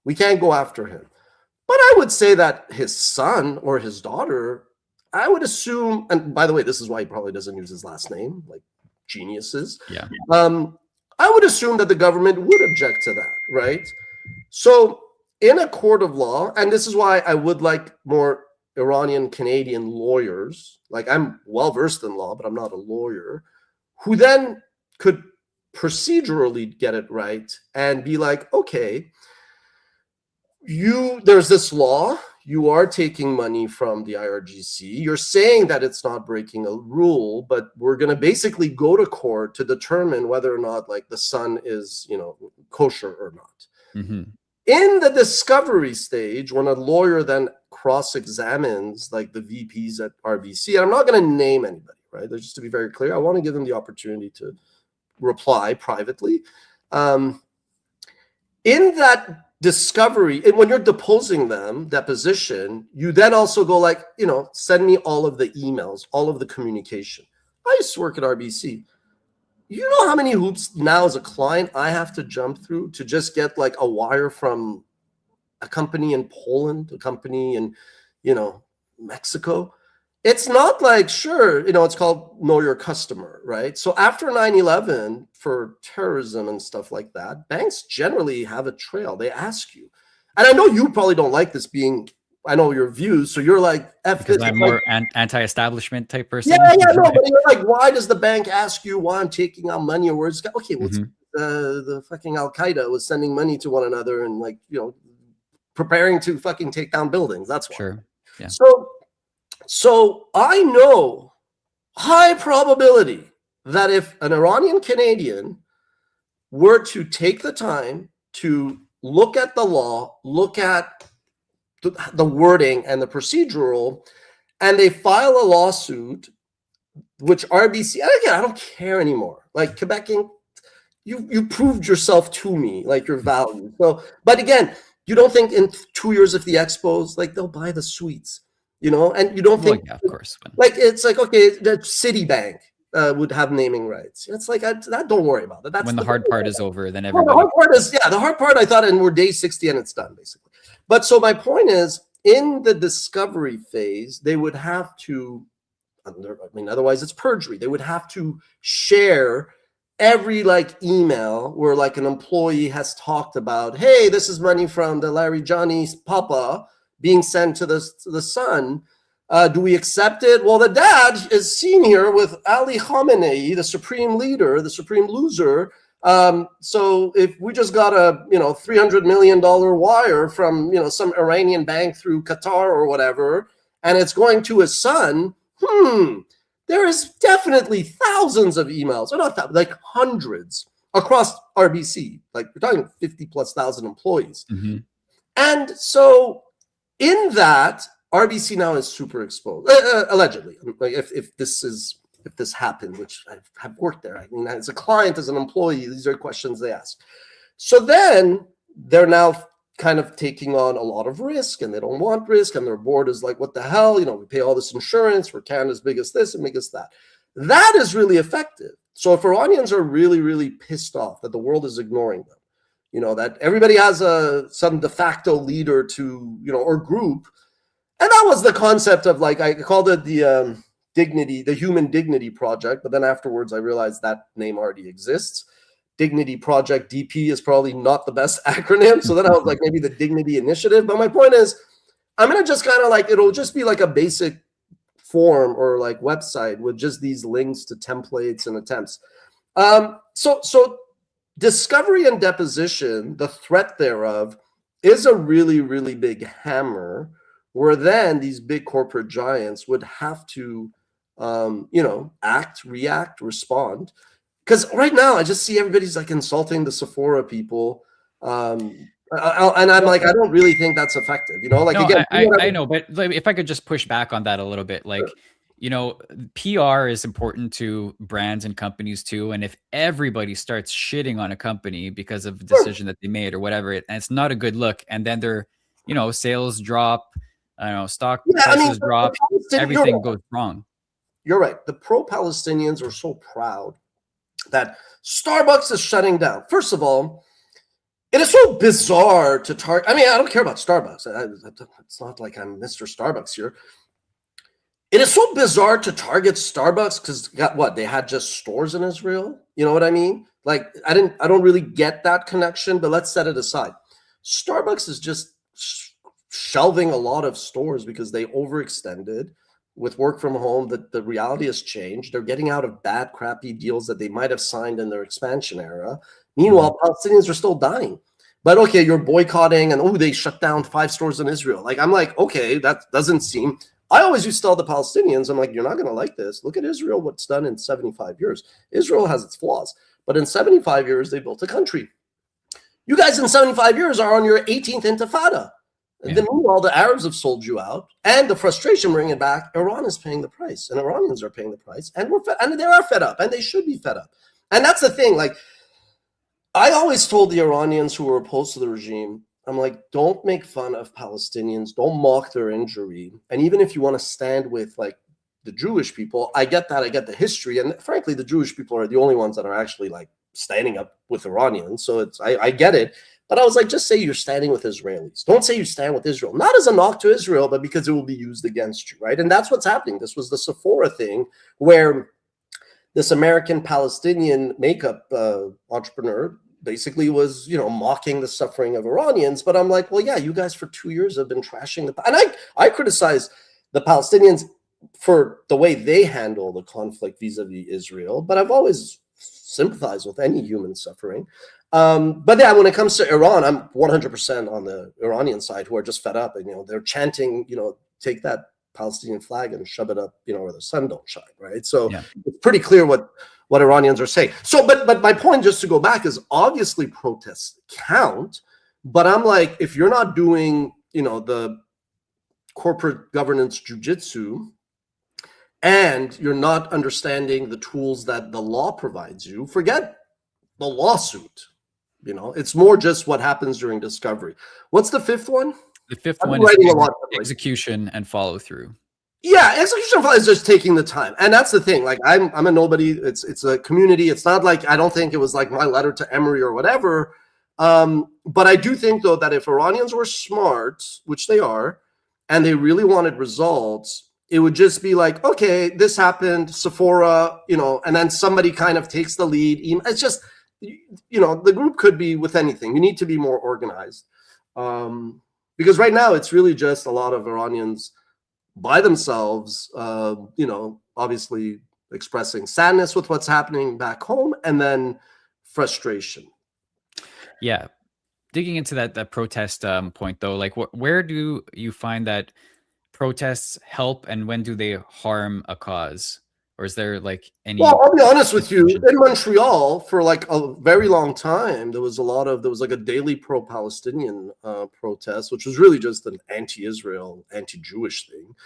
We can't go after him. But I would say that his son or his daughter, I would assume, and by the way, this is why he probably doesn't use his last name, like geniuses. Yeah. I would assume that the government would object to that, right? So in a court of law, and this is why I would like more Iranian Canadian lawyers, like I'm well-versed in law, but I'm not a lawyer, who then could procedurally get it right and be like, okay, there's this law, you are taking money from the IRGC. You're saying that it's not breaking a rule, but we're going to basically go to court to determine whether or not like the son is, kosher or not. Mm-hmm. In the discovery stage, when a lawyer then cross-examines like the VPs at RBC, and I'm not going to name anybody, right? Just to be very clear, I want to give them the opportunity to reply privately. In that discovery, when you're deposing them, deposition, you then also go like, send me all of the emails, all of the communication. I used to work at RBC. You know how many hoops now as a client I have to jump through to just get like a wire from a company in Poland, a company in, Mexico? It's not like, sure, it's called know your customer, right? So after 9/11, for terrorism and stuff like that, banks generally have a trail. They ask you. And I know you probably don't like this being, I know your views, so you're like, because I'm more anti-establishment type person. Yeah, no, but you're like, why does the bank ask you why I'm taking out money or where it's got? Okay, well, the fucking Al Qaeda was sending money to one another and like, preparing to fucking take down buildings. That's why. Sure. Yeah. So I know high probability that if an Iranian Canadian were to take the time to look at the law, look at the wording and the procedural, and they file a lawsuit, which RBC, and again, I don't care anymore. Like Quebecing, you proved yourself to me, like your value. So, but again, you don't think in 2 years of the expos, like they'll buy the suites, and you don't think, yeah, of course, like it's like, okay, the Citibank would have naming rights. It's like, that don't worry about it. That's when the hard part is over, then everybody. The hard part I thought, and we're day 60 and it's done basically. But so my point is, in the discovery phase, they would have to, otherwise it's perjury. They would have to share every like email where like an employee has talked about, hey, this is money from the Larry Johnny's papa being sent to the son. Do we accept it? Well, the dad is seen here with Ali Khamenei, the supreme leader, the supreme loser. So if we just got a $300 million wire from some Iranian bank through Qatar or whatever, and it's going to his son, there is definitely thousands of emails, or not that, like hundreds across RBC. Like we're talking 50,000+ employees. Mm-hmm. And so in that, RBC now is super exposed, allegedly. Like if this happened, which I've worked there. I mean, as a client, as an employee, these are questions they ask. So then they're now kind of taking on a lot of risk, and they don't want risk, and their board is like, what the hell? We pay all this insurance, we're Canada's biggest this and biggest that. That is really effective. So if Iranians are really, really pissed off that the world is ignoring them, that everybody has some de facto leader to, or group. And that was the concept of, like, I called it the Human Dignity Project, but then afterwards I realized that name already exists. Dignity Project, DP, is probably not the best acronym. So then I was like, maybe the Dignity Initiative. But my point is, I'm going to just kind of like, it'll just be like a basic form or like website with just these links to templates and attempts. So discovery and deposition, the threat thereof, is a really, really big hammer, where then these big corporate giants would have to, act, react, respond. Because right now, I just see everybody's like insulting the Sephora people. And I'm like, I don't really think that's effective. Like, no, again, I know, but if I could just push back on that a little bit, like, PR is important to brands and companies too. And if everybody starts shitting on a company because of a decision that they made or whatever, and it's not a good look, and then their, sales drop, stock prices drop, everything goes wrong. You're right. The pro-Palestinians are so proud that Starbucks is shutting down. First of all, it is so bizarre to target. I mean, I don't care about Starbucks. It's not like I'm Mr. Starbucks here. It is so bizarre to target Starbucks because they had just stores in Israel. You know what I mean? Like, I don't really get that connection, but let's set it aside. Starbucks is just shelving a lot of stores because they overextended. With work from home, the reality has changed. They're getting out of bad, crappy deals that they might have signed in their expansion era. Meanwhile, Palestinians are still dying. But okay, you're boycotting, and oh, they shut down 5 stores in Israel. Like, I'm like, okay, that doesn't seem. I always used to tell the Palestinians, I'm like, you're not going to like this. Look at Israel, what's done in 75 years. Israel has its flaws, but in 75 years, they built a country. You guys in 75 years are on your 18th intifada. And then meanwhile, the Arabs have sold you out, and the frustration bringing it back, Iran is paying the price, and Iranians are paying the price, and and they are fed up, and they should be fed up. And that's the thing. Like, I always told the Iranians who were opposed to the regime, I'm like, don't make fun of Palestinians, don't mock their injury. And even if you want to stand with like the Jewish people, I get that, I get the history. And frankly, the Jewish people are the only ones that are actually like standing up with Iranians. So I get it. But I was like, just say you're standing with Israelis. Don't say you stand with Israel. Not as a knock to Israel, but because it will be used against you, right? And that's what's happening. This was the Sephora thing where this American Palestinian makeup entrepreneur basically was, mocking the suffering of Iranians. But I'm like, well, yeah, you guys for 2 years have been trashing and I criticize the Palestinians for the way they handle the conflict vis-a-vis Israel, but I've always sympathized with any human suffering. But yeah, when it comes to Iran, I'm 100% on the Iranian side, who are just fed up, and they're chanting, take that Palestinian flag and shove it up, where the sun don't shine, right? So it's pretty clear what Iranians are saying. So, but my point, just to go back, is obviously protests count, but I'm like, if you're not doing, the corporate governance jujitsu, and you're not understanding the tools that the law provides you, forget the lawsuit. It's more just what happens during discovery. What's the fifth one? The fifth one is execution and follow through. Yeah, execution is just taking the time, and that's the thing. Like, I'm a nobody. It's a community. It's not like, I don't think it was like my letter to Emory or whatever. But I do think, though, that if Iranians were smart, which they are, and they really wanted results, it would just be like, okay, this happened, Sephora, and then somebody kind of takes the lead. It's just, the group could be with anything. You need to be more organized. Because right now it's really just a lot of Iranians by themselves, obviously expressing sadness with what's happening back home, and then frustration. Yeah. Digging into that protest point, though, like where do you find that protests help, and when do they harm a cause? Or is there like any? Well, I'll be honest with you. In Montreal, for like a very long time, there was like a daily pro-Palestinian protest, which was really just an anti-Israel, anti-Jewish thing.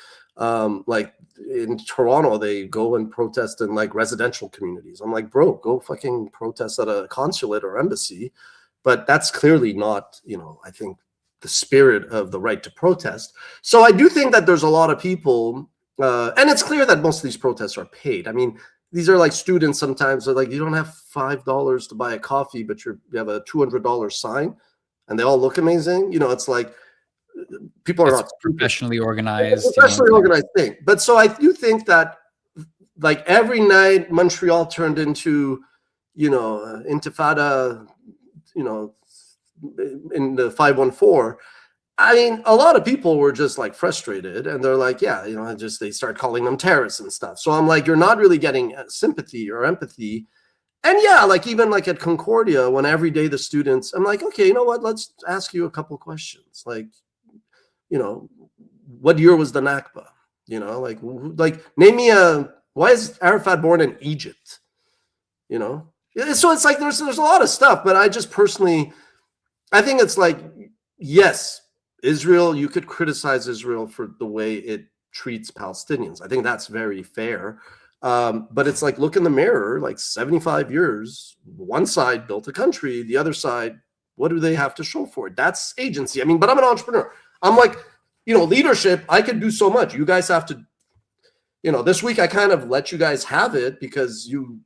Like in Toronto, they go and protest in like residential communities. I'm like, bro, go fucking protest at a consulate or embassy. But that's clearly not, I think, the spirit of the right to protest. So I do think that there's a lot of people. And it's clear that most of these protests are paid. I mean, these are like students sometimes. They're like, you don't have $5 to buy a coffee, but you have a $200 sign, and they all look amazing. It's like people are not professionally organized. Organized thing. But so I do think that like every night Montreal turned into, intifada, in the 514. I mean, a lot of people were just like frustrated, and they're like, yeah, they start calling them terrorists and stuff. So I'm like, you're not really getting sympathy or empathy. And yeah, like even like at Concordia, when every day the students, I'm like, okay, you know what? Let's ask you a couple questions. Like, what year was the Nakba? Like name me why is Arafat born in Egypt? So it's like, there's a lot of stuff, but I just personally, I think it's like, yes, Israel, you could criticize Israel for the way it treats Palestinians. I think that's very fair. But it's like, look in the mirror, like 75 years, one side built a country, the other side, what do they have to show for it? That's agency. I mean, but I'm an entrepreneur. I'm like, leadership, I can do so much. You guys have to, this week I kind of let you guys have it because you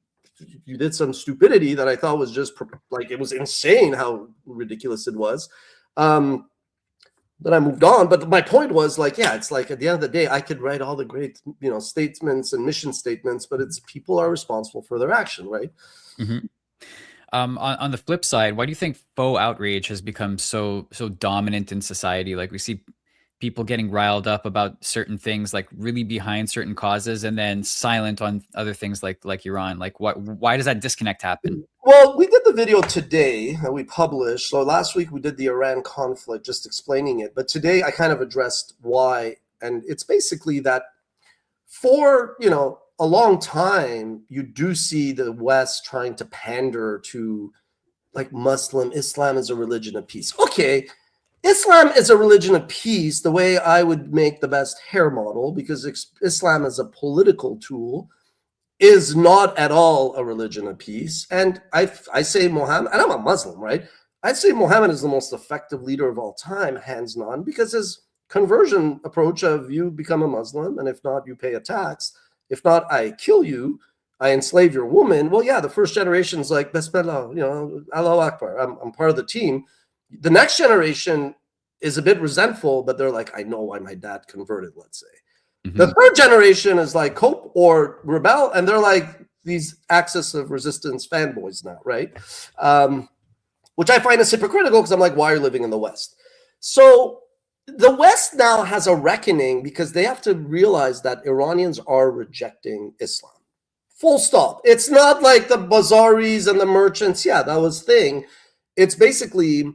did some stupidity that I thought was just like, it was insane how ridiculous it was. Then I moved on. But my point was like, yeah, it's like at the end of the day, I could write all the great, statements and mission statements, but it's people are responsible for their action, right? Mm-hmm. On the flip side, why do you think faux outrage has become so dominant in society? Like we see people getting riled up about certain things, like really behind certain causes, and then silent on other things like Iran. Like why does that disconnect happen? Well, we did the video today that we published. So last week we did the Iran conflict, just explaining it. But today I kind of addressed why. And it's basically that for, a long time, you do see the West trying to pander to like Islam is a religion of peace. Okay, Islam is a religion of peace the way I would make the best hair model, because Islam as a political tool is not at all a religion of peace. And I say Muhammad, and I'm a Muslim, right? I say Muhammad is the most effective leader of all time, hands on, because his conversion approach of you become a Muslim, and if not, you pay a tax. If not, I kill you, I enslave your woman. Well, yeah, the first generation's like, Bismillah, Allahu Akbar, I'm part of the team. The next generation is a bit resentful, but they're like, I know why my dad converted, let's say. Mm-hmm. The third generation is like cope or rebel, and they're like these axis of resistance fanboys now, right? Which I find is hypocritical, because I'm like, why are you living in the West? So the West now has a reckoning, because they have to realize that Iranians are rejecting Islam. Full stop. It's not like the bazaris and the merchants. Yeah, that was thing. It's basically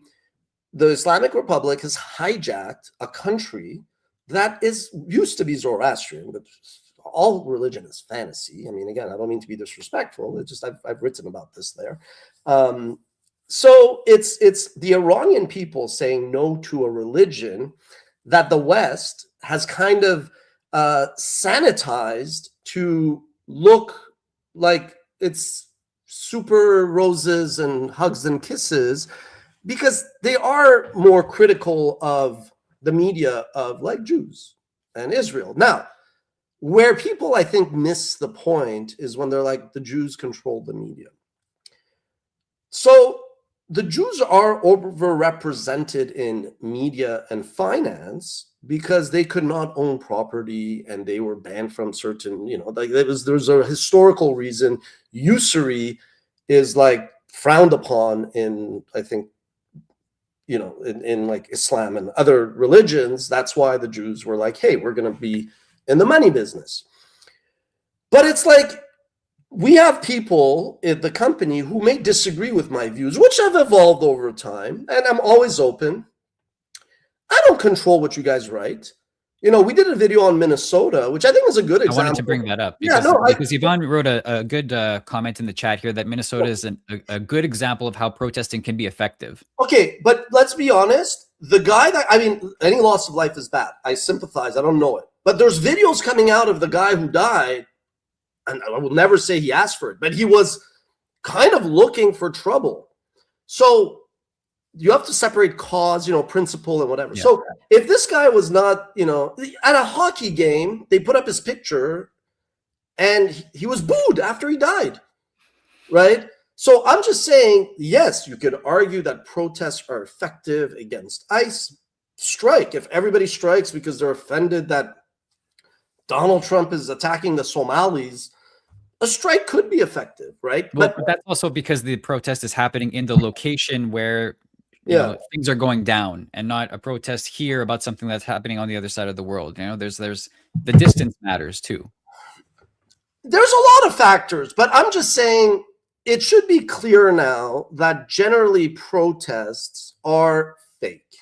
the Islamic Republic has hijacked a country that used to be Zoroastrian, but all religion is fantasy. I mean, again, I don't mean to be disrespectful. It's just I've written about this there. So it's the Iranian people saying no to a religion that the West has kind of sanitized to look like it's super roses and hugs and kisses, because they are more critical of the media of like Jews and Israel. Now, where people I think miss the point is when they're like, the Jews control the media. So the Jews are overrepresented in media and finance because they could not own property, and they were banned from certain, like there's a historical reason. Usury is like frowned upon in, I think, in like Islam and other religions. That's why the Jews were like, hey, we're going to be in the money business. But it's like, we have people in the company who may disagree with my views, which have evolved over time, and I'm always open. I don't control what you guys write. We did a video on Minnesota, which I think is a good example. I wanted to bring that up because, because Yvonne wrote a good comment in the chat here that Minnesota is a good example of how protesting can be effective. Okay, but let's be honest. The guy any loss of life is bad. I sympathize. I don't know it. But there's videos coming out of the guy who died, and I will never say he asked for it, but he was kind of looking for trouble. So you have to separate cause, principle and whatever. Yeah. So if this guy was not, at a hockey game, they put up his picture and he was booed after he died, right? So I'm just saying, yes, you could argue that protests are effective against ICE. Strike. If everybody strikes because they're offended that Donald Trump is attacking the Somalis, a strike could be effective, right? Well, but that's also because the protest is happening in the location where things are going down, and not a protest here about something that's happening on the other side of the world. There's the distance matters too. There's a lot of factors, but I'm just saying it should be clear now that generally protests are fake.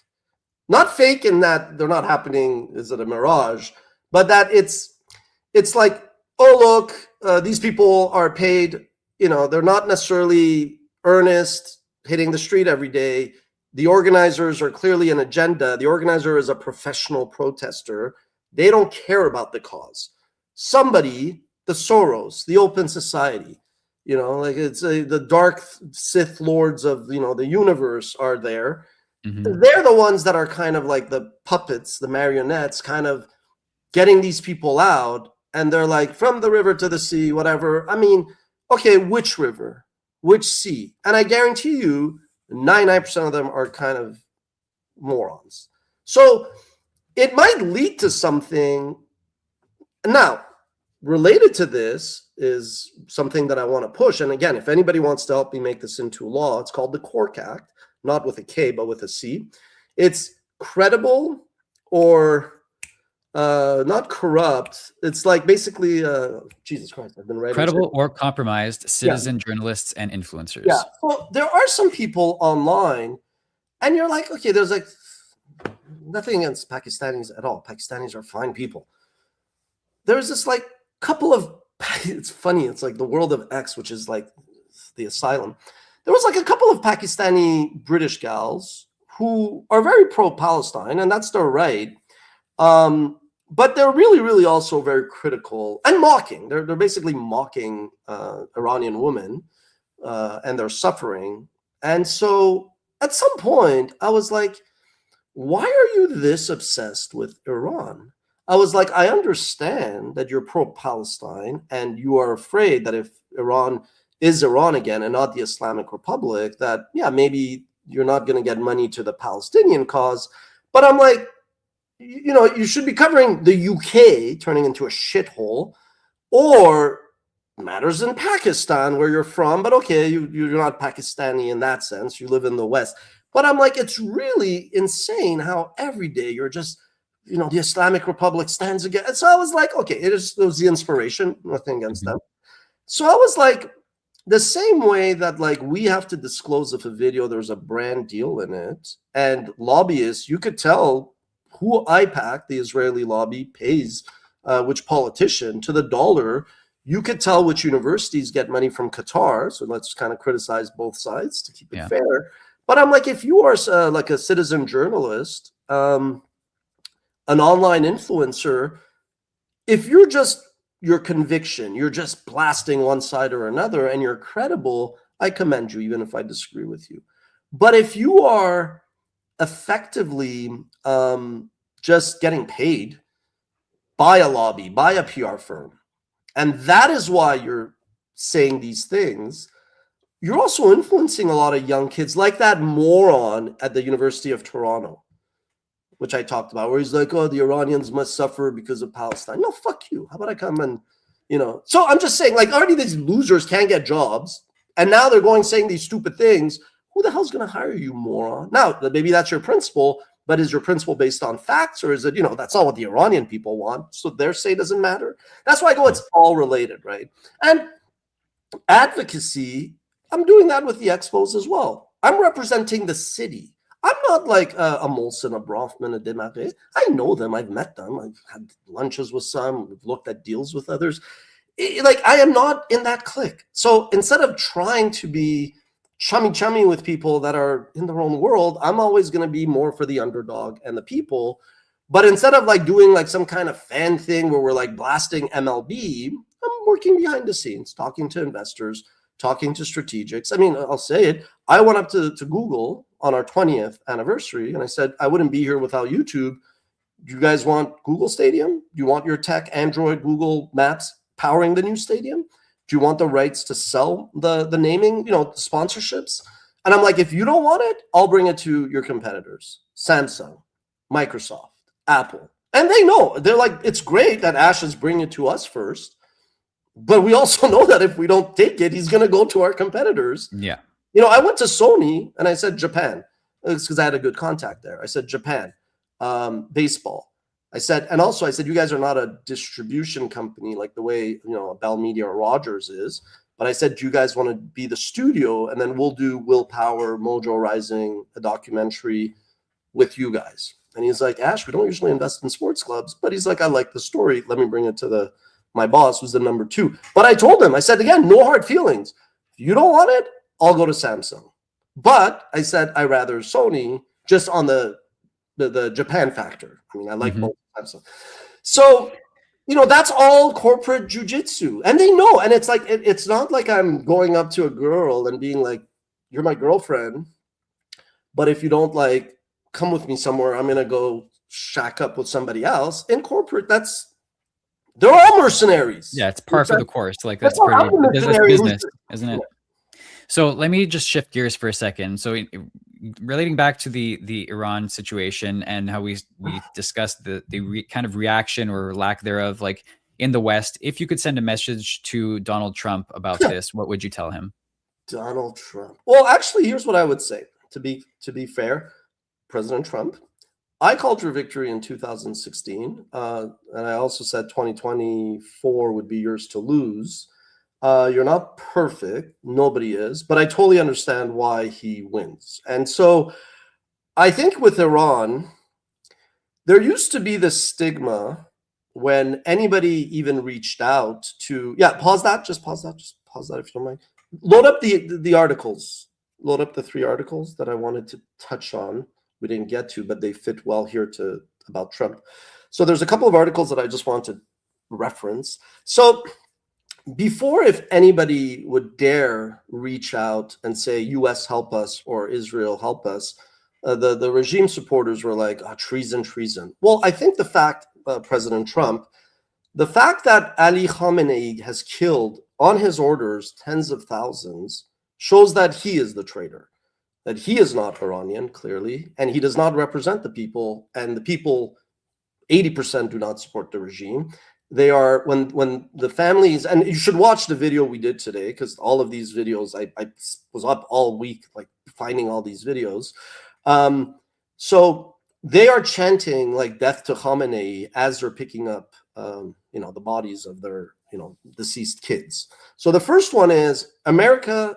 Not fake in that they're not happening, is it a mirage, but that it's like, oh, look, these people are paid, they're not necessarily earnest, hitting the street every day. The organizers are clearly an agenda. The organizer is a professional protester. They don't care about the cause. Somebody, the Soros, the Open Society, like it's the dark Sith lords of, the universe are there. Mm-hmm. They're the ones that are kind of like the puppets, the marionettes, kind of getting these people out. And they're like, from the river to the sea, whatever. I mean, okay, which river? Which sea? And I guarantee you, 99% of them are kind of morons. So it might lead to something. Now, related to this is something that I want to push. And again, if anybody wants to help me make this into law, it's called the Cork Act, not with a K, but with a C. It's credible or not corrupt. It's like basically, Jesus Christ, I've been writing. Credible or compromised citizen journalists and influencers. Yeah. Well, there are some people online, and you're like, okay, there's like nothing against Pakistanis at all. Pakistanis are fine people. There's this like couple of, it's funny, it's like the world of X, which is like the asylum. There was like a couple of Pakistani British gals who are very pro-Palestine, and that's their right. But they're really, really also very critical and mocking. They're basically mocking Iranian women and their suffering. And so at some point, I was like, why are you this obsessed with Iran? I was like, I understand that you're pro-Palestine and you are afraid that if Iran is Iran again and not the Islamic Republic, that, yeah, maybe you're not going to get money to the Palestinian cause. But I'm like, you know, you should be covering the UK turning into a shithole, or matters in Pakistan where you're from. But okay, you're not Pakistani in that sense. You live in the West. But I'm like, it's really insane how every day you're just, you know, the Islamic Republic stands again. And so I was like, okay, it was the inspiration, nothing against them. So I was like, the same way that like we have to disclose if a video, there's a brand deal in it, and lobbyists, you could tell who IPAC, the Israeli lobby, pays which politician to the dollar. You could tell which universities get money from Qatar. So let's kind of criticize both sides to keep it fair. But I'm like, if you are like a citizen journalist, an online influencer, if you're just your conviction, you're just blasting one side or another and you're credible, I commend you, even if I disagree with you. But if you are effectively just getting paid by a lobby, by a PR firm, and that is why you're saying these things, you're also influencing a lot of young kids, like that moron at the University of Toronto, which I talked about, where he's like, oh, the Iranians must suffer because of Palestine. No, fuck you. How about I come and, you know? So I'm just saying, like, already these losers can't get jobs, and now they're going saying these stupid things. Who the hell's going to hire you, moron? Now, maybe that's your principle, but is your principle based on facts, or is it, you know, that's not what the Iranian people want, so their say doesn't matter? That's why I go, it's all related, right? And advocacy, I'm doing that with the expos as well. I'm representing the city. I'm not like a Molson, a Bronfman, a Desmarais. I know them. I've met them. I've had lunches with some. We've looked at deals with others. Like, I am not in that clique. So instead of trying to be chummy with people that are in their own world, I'm always going to be more for the underdog and the people. But instead of like doing like some kind of fan thing where we're like blasting MLB, I'm working behind the scenes, talking to investors, talking to strategics. I mean, I'll say it. I went up to Google on our 20th anniversary, and I said, I wouldn't be here without YouTube. Do you guys want Google Stadium? Do you want your tech, Android, Google Maps powering the new stadium? Do you want the rights to sell the naming, you know, the sponsorships? And I'm like, if you don't want it, I'll bring it to your competitors, Samsung, Microsoft, Apple. And they know. They're like, it's great that Ash is bringing it to us first, but we also know that if we don't take it, he's going to go to our competitors. Yeah. You know, I went to Sony and I said Japan. It's because I had a good contact there. I said Japan, baseball. I said, and also I said, you guys are not a distribution company like the way, you know, Bell Media or Rogers is. But I said, do you guys want to be the studio? And then we'll do Willpower, Mojo Rising, a documentary with you guys. And he's like, Ash, we don't usually invest in sports clubs. But he's like, I like the story. Let me bring it to my boss, who's the number 2. But I told him, I said, again, no hard feelings. If you don't want it, I'll go to Samsung. But I said, I rather Sony just on the Japan factor. I mean, I like both Samsung. So, you know, that's all corporate jujitsu. And they know. And it's like, it's not like I'm going up to a girl and being like, you're my girlfriend, but if you don't like come with me somewhere, I'm going to go shack up with somebody else. In corporate, they're all mercenaries. Yeah, it's par for the course. Like, that's pretty business, isn't it? So let me just shift gears for a second. So relating back to the Iran situation and how we discussed the kind of reaction or lack thereof, like in the West, if you could send a message to Donald Trump about this, what would you tell him? Donald Trump. Well, actually, here's what I would say. To be fair, President Trump, I called your victory in 2016, and I also said 2024 would be yours to lose. You're not perfect, nobody is, but I totally understand why he wins. And so I think with Iran, there used to be this stigma when anybody even reached out to, yeah, pause that if you don't mind. Load up the articles. Load up the 3 articles that I wanted to touch on. We didn't get to, but they fit well here about Trump. So there's a couple of articles that I just want to reference. So before, if anybody would dare reach out and say, US help us or Israel help us, the regime supporters were like, oh, treason. Well, I think the fact, President Trump, the fact that Ali Khamenei has killed on his orders tens of thousands shows that he is the traitor, that he is not Iranian, clearly, and he does not represent the people, and the people, 80% do not support the regime. They are, when the families, and you should watch the video we did today, because all of these videos, I was up all week, like finding all these videos. So they are chanting like death to Khamenei as they're picking up, the bodies of their, deceased kids. So the first one is America,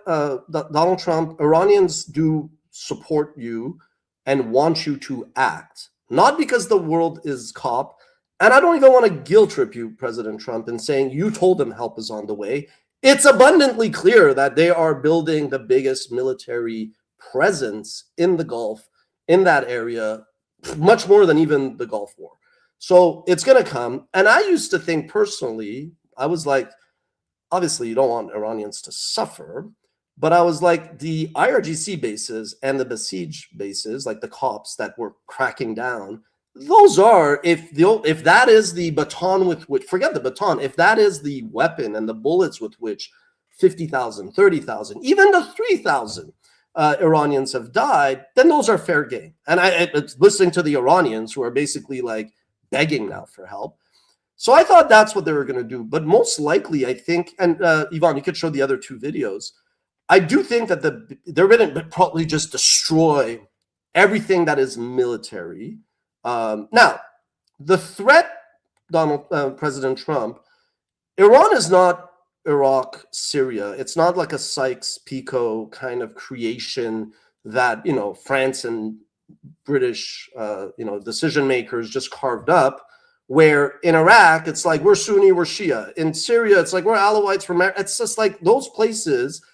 Donald Trump, Iranians do support you and want you to act, not because the world is cop. And I don't even want to guilt trip you, President Trump, in saying you told them help is on the way. It's abundantly clear that they are building the biggest military presence in the Gulf, in that area, much more than even the Gulf War. So it's going to come. And I used to think personally, I was like, obviously you don't want Iranians to suffer, but I was like, the IRGC bases and the Basij bases, like the cops that were cracking down, those are, if that is the baton with which, forget the baton, if that is the weapon and the bullets with which 50,000, 30,000, even the 3,000 Iranians have died, then those are fair game. And it's listening to the Iranians who are basically like begging now for help. So I thought that's what they were going to do. But most likely, I think, and Yvonne, you could show the other 2 videos. I do think that they're going to probably just destroy everything that is military. Now, the threat, President Trump, Iran is not Iraq, Syria. It's not like a Sykes-Picot kind of creation that, France and British, decision makers just carved up, where in Iraq, it's like, we're Sunni, we're Shia. In Syria, it's like, we're Alawites from America. It's just like those places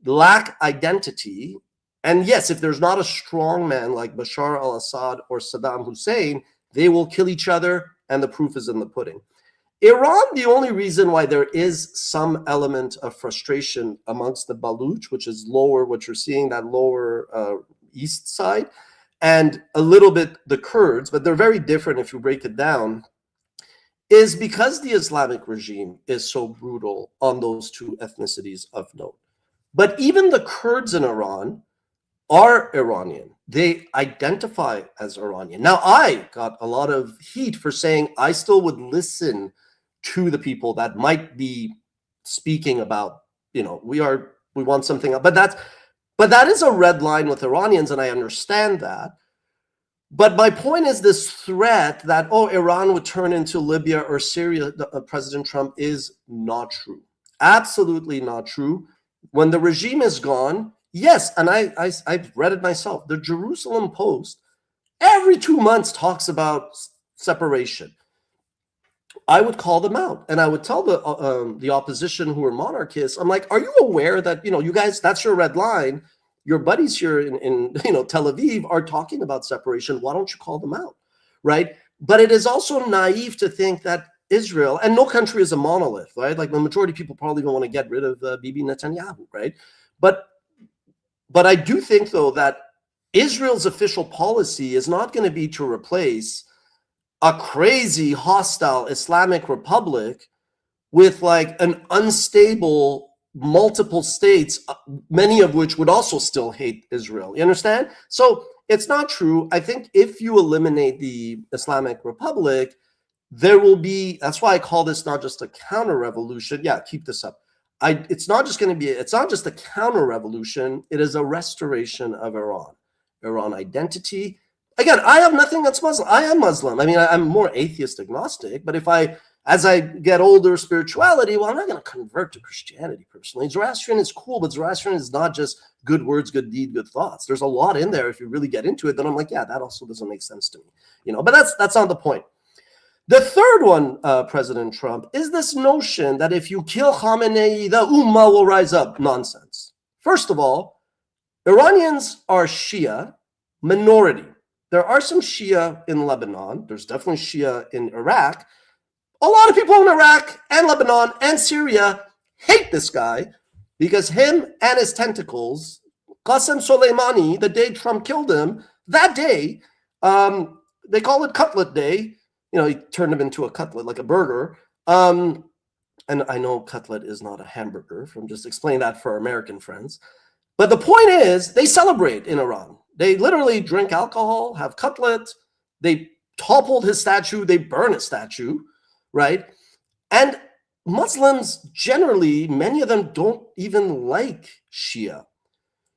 lack identity. And yes, if there's not a strong man like Bashar al-Assad or Saddam Hussein, they will kill each other, and the proof is in the pudding. Iran, the only reason why there is some element of frustration amongst the Baluch, which is lower, what you're seeing, that lower east side, and a little bit the Kurds, but they're very different if you break it down, is because the Islamic regime is so brutal on those 2 ethnicities of note. But even the Kurds in Iran are Iranian. They identify as Iranian. Now, I got a lot of heat for saying I still would listen to the people that might be speaking about, we want something, but that is a red line with Iranians, and I understand that. But my point is, this threat that, Iran would turn into Libya or Syria, President Trump, is not true. Absolutely not true. When the regime is gone, yes, and I've read it myself, the Jerusalem Post every 2 months talks about separation. I would call them out, and I would tell the opposition who are monarchists, I'm like, are you aware that, you guys, that's your red line. Your buddies here in Tel Aviv are talking about separation. Why don't you call them out, right? But it is also naive to think that Israel, and no country is a monolith, right? Like the majority of people probably don't want to get rid of Bibi Netanyahu, right? But I do think, though, that Israel's official policy is not going to be to replace a crazy, hostile Islamic republic with like an unstable multiple states, many of which would also still hate Israel. You understand? So it's not true. I think if you eliminate the Islamic Republic, there will be, that's why I call this not just a counter-revolution. Yeah, keep this up. It's not just a counter-revolution. It is a restoration of Iran identity, again, I have nothing against Muslim. I am Muslim. I mean, I'm more atheist agnostic, but as I get older, spirituality, well, I'm not going to convert to Christianity personally. Zoroastrian is cool, but Zoroastrian is not just good words, good deed, good thoughts. There's a lot in there. If you really get into it, then I'm like, yeah, that also doesn't make sense to me, but that's not the point. The third one, President Trump, is this notion that if you kill Khamenei, the Ummah will rise up. Nonsense. First of all, Iranians are Shia minority. There are some Shia in Lebanon. There's definitely Shia in Iraq. A lot of people in Iraq and Lebanon and Syria hate this guy because him and his tentacles, Qasem Soleimani, the day Trump killed him, that day, they call it Cutlet Day. He turned him into a cutlet, like a burger. And I know cutlet is not a hamburger, from just explaining that for our American friends. But the point is, they celebrate in Iran. They literally drink alcohol, have cutlet. They toppled his statue. They burn his statue, right? And Muslims generally, many of them don't even like Shia.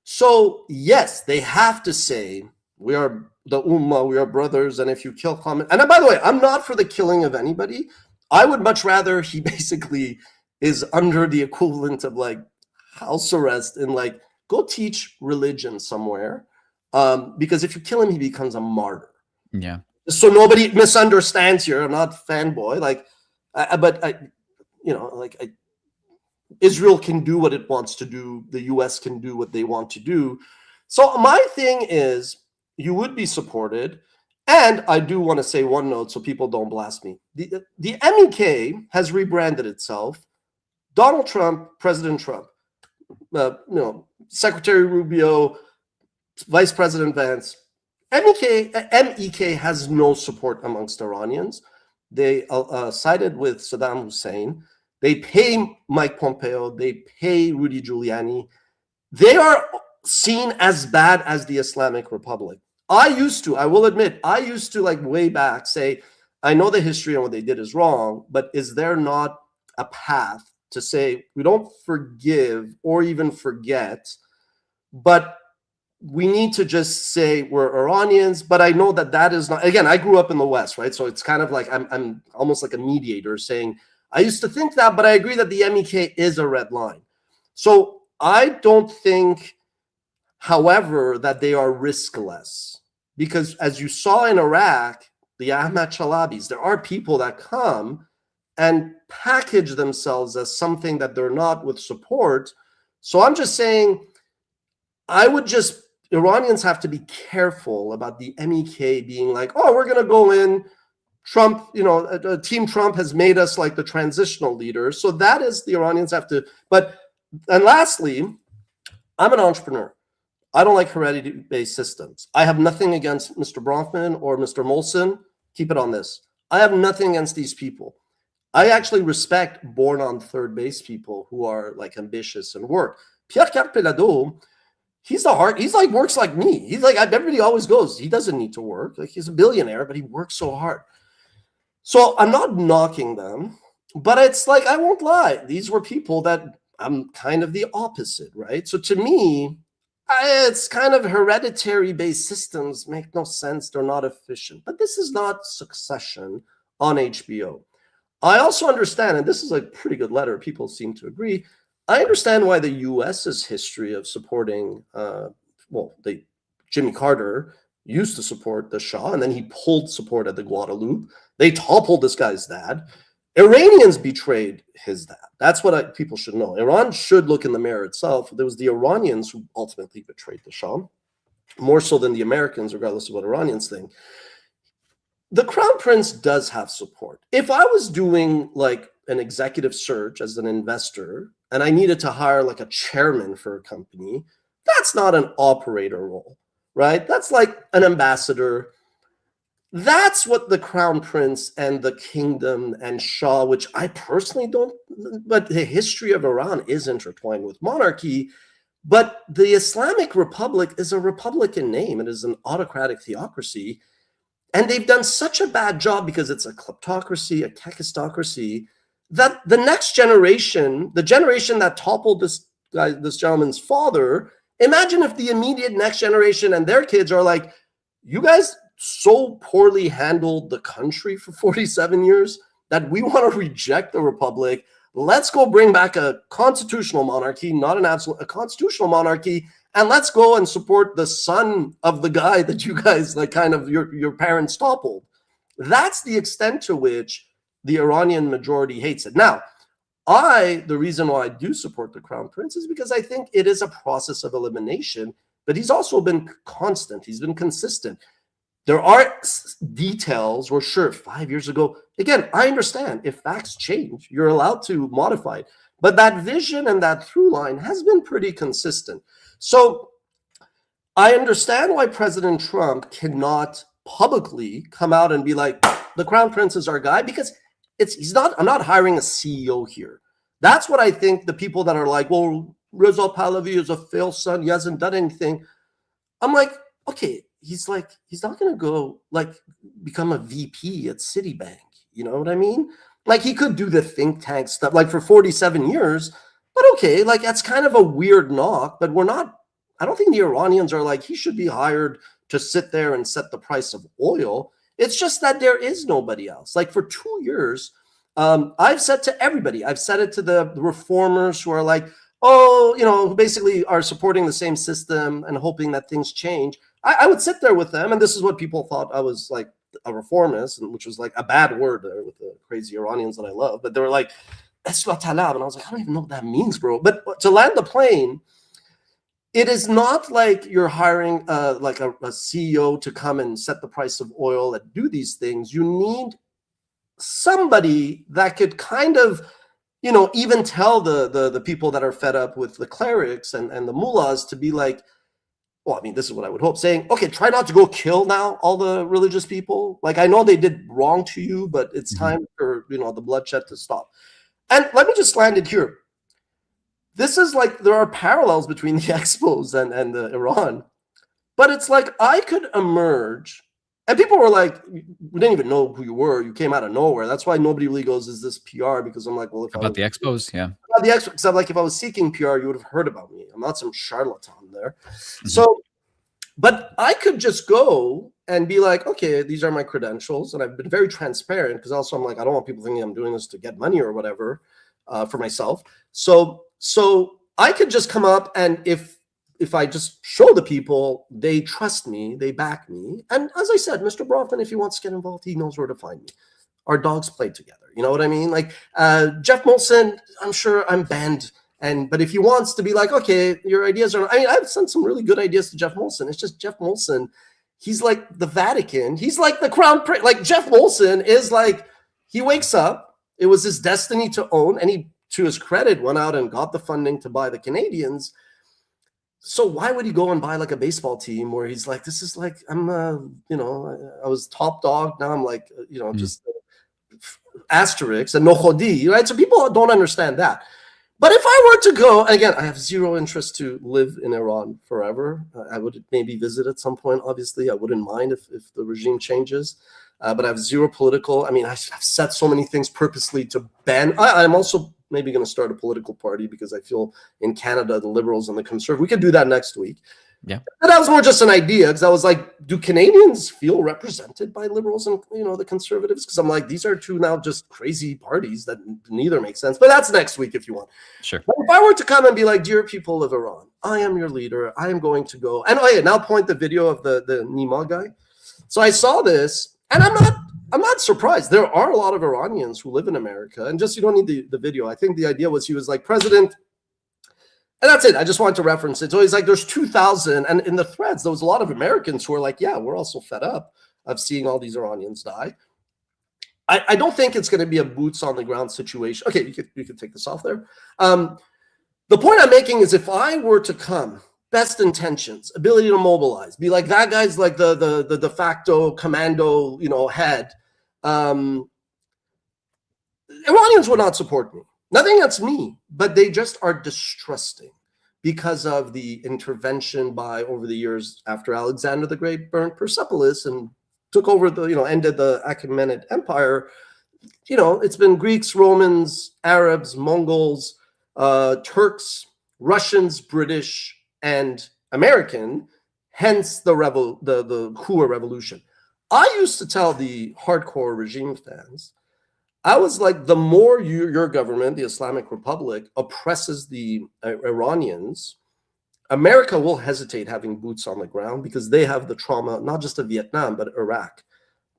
So yes, they have to say, we are the Ummah, we are brothers, and if you kill Khamenei, and by the way, I'm not for the killing of anybody. I would much rather he basically is under the equivalent of like house arrest and like go teach religion somewhere, because if you kill him, he becomes a martyr. Yeah. So nobody misunderstands here. I'm not fanboy, Israel can do what it wants to do. The U.S. can do what they want to do. So my thing is, you would be supported. And I do want to say one note so people don't blast me. The MEK has rebranded itself. Donald Trump, President Trump, Secretary Rubio, Vice President Vance, MEK has no support amongst Iranians. They sided with Saddam Hussein. They pay Mike Pompeo. They pay Rudy Giuliani. They are seen as bad as the Islamic Republic. I will admit, like way back say, I know the history and what they did is wrong, but is there not a path to say we don't forgive or even forget, but we need to just say we're Iranians? But I know that is not, again, I grew up in the West, right? So it's kind of like I'm almost like a mediator saying, I used to think that, but I agree that the MEK is a red line. So I don't think, however, that they are riskless, because as you saw in Iraq, the Ahmad Chalabis, there are people that come and package themselves as something that they're not with support. So I'm just saying, Iranians have to be careful about the MEK being like, oh, we're going to go in. Trump, Team Trump has made us like the transitional leader. So that is, the Iranians have to, and lastly, I'm an entrepreneur. I don't like heredity-based systems. I have nothing against Mr. Bronfman or Mr. Molson. Keep it on this. I have nothing against these people. I actually respect born on third base people who are like ambitious and work. Pierre Carpelado, he's like works like me. He's like, everybody always goes, he doesn't need to work. Like, he's a billionaire, but he works so hard. So I'm not knocking them, but it's like, I won't lie. These were people that I'm kind of the opposite, right? So to me, it's kind of hereditary-based systems make no sense. They're not efficient. But this is not Succession on HBO. I also understand, and this is a pretty good letter, people seem to agree, I understand why the U.S.'s history of supporting, Jimmy Carter used to support the Shah, and then he pulled support at the Guadalupe. They toppled this guy's dad. Iranians betrayed his dad. That's what people should know. Iran should look in the mirror itself. There was the Iranians who ultimately betrayed the Shah, more so than the Americans, regardless of what Iranians think. The Crown Prince does have support. If I was doing like an executive search as an investor and I needed to hire like a chairman for a company, that's not an operator role, right? That's like an ambassador. That's what the Crown Prince and the kingdom and Shah, which I personally don't, but the history of Iran is intertwined with monarchy. But the Islamic Republic is a republican name. It is an autocratic theocracy. And they've done such a bad job because it's a kleptocracy, a kakistocracy, that the next generation, the generation that toppled this gentleman's father, imagine if the immediate next generation and their kids are like, you guys so poorly handled the country for 47 years that we want to reject the republic. Let's go bring back a constitutional monarchy, not an absolute, a constitutional monarchy, and let's go and support the son of the guy that you guys, like, kind of your parents toppled. That's the extent to which the Iranian majority hates it. Now, the reason why I do support the Crown Prince is because I think it is a process of elimination, but he's also been constant. He's been consistent. There are details where, sure, 5 years ago, again, I understand if facts change, you're allowed to modify it. But that vision and that through line has been pretty consistent. So I understand why President Trump cannot publicly come out and be like, the Crown Prince is our guy, because I'm not hiring a CEO here. That's what I think the people that are like, well, Reza Pahlavi is a failed son, he hasn't done anything. I'm like, okay, he's not going to go like become a VP at Citibank. You know what I mean? Like, he could do the think tank stuff like for 47 years, but okay, like that's kind of a weird knock, but I don't think the Iranians are like, he should be hired to sit there and set the price of oil. It's just that there is nobody else. Like, for 2 years, I've said to everybody, I've said it to the reformers who are like, oh, who basically are supporting the same system and hoping that things change. I would sit there with them, and this is what people thought I was like, a reformist, which was like a bad word there with the crazy Iranians that I love. But they were like, Esla Talab. And I was like, I don't even know what that means, bro. But to land the plane, it is not like you're hiring like a CEO to come and set the price of oil and do these things. You need somebody that could kind of, even tell the people that are fed up with the clerics and the mullahs to be like, well, I mean, this is what I would hope, saying, okay, try not to go kill now all the religious people. Like, I know they did wrong to you, but it's time for, the bloodshed to stop. And let me just land it here. This is like, there are parallels between the Expos and the Iran, but it's like I could emerge, and people were like, we didn't even know who you were. You came out of nowhere. That's why nobody really goes, is this PR? Because I'm like, well, if about the Expos, yeah. About the Expos, because I'm like, if I was seeking PR, you would have heard about me. I'm not some charlatan there. So, but I could just go and be like, okay, these are my credentials. And I've been very transparent, because also I'm like, I don't want people thinking I'm doing this to get money or whatever for myself. So I could just come up, and if I just show the people, they trust me, they back me. And as I said, Mr. Bronfman, if he wants to get involved, he knows where to find me. Our dogs play together. You know what I mean? Like Jeff Molson, I'm sure I'm banned. But if he wants to be like, okay, your ideas are, I mean, I've sent some really good ideas to Jeff Molson. It's just Jeff Molson, he's like the Vatican. He's like the crown prince. Like, Jeff Molson is like, he wakes up, it was his destiny to own, and he, to his credit, went out and got the funding to buy the Canadians. So why would he go and buy like a baseball team where he's like, this is like, I'm, I was top dog. Now I'm like, just asterisk and no khodi, right? So people don't understand that. But if I were to go, and again, I have zero interest to live in Iran forever. I would maybe visit at some point, obviously. I wouldn't mind if the regime changes. But I have zero political. I mean, I've said so many things purposely to ban. I'm also maybe going to start a political party, because I feel in Canada, the Liberals and the Conservatives, we could do that next week. Yeah. And that was more just an idea, because I was like, do Canadians feel represented by Liberals and, the Conservatives? Because I'm like, these are two now just crazy parties that neither make sense. But that's next week if you want. Sure. But if I were to come and be like, dear people of Iran, I am your leader. I am going to go. And now point the video of the Nima guy. So I saw this, and I'm not surprised. There are a lot of Iranians who live in America, and just, you don't need the video. I think the idea was he was like, President, and that's it. I just wanted to reference it. So he's like, there's 2,000, and in the threads, there was a lot of Americans who are like, yeah, we're also fed up of seeing all these Iranians die. I don't think it's going to be a boots on the ground situation. Okay, you could take this off there. The point I'm making is, if I were to come, best intentions, ability to mobilize, be like, that guy's like the de facto commando, head. Iranians would not support me. Nothing against me, but they just are distrusting because of the intervention by, over the years, after Alexander the Great burnt Persepolis and took over ended the Achaemenid Empire. It's been Greeks, Romans, Arabs, Mongols, Turks, Russians, British, and American, hence the Khua revolution. I used to tell the hardcore regime fans, I was like, the more your government, the Islamic Republic, oppresses the Iranians, America will hesitate having boots on the ground because they have the trauma, not just of Vietnam, but Iraq.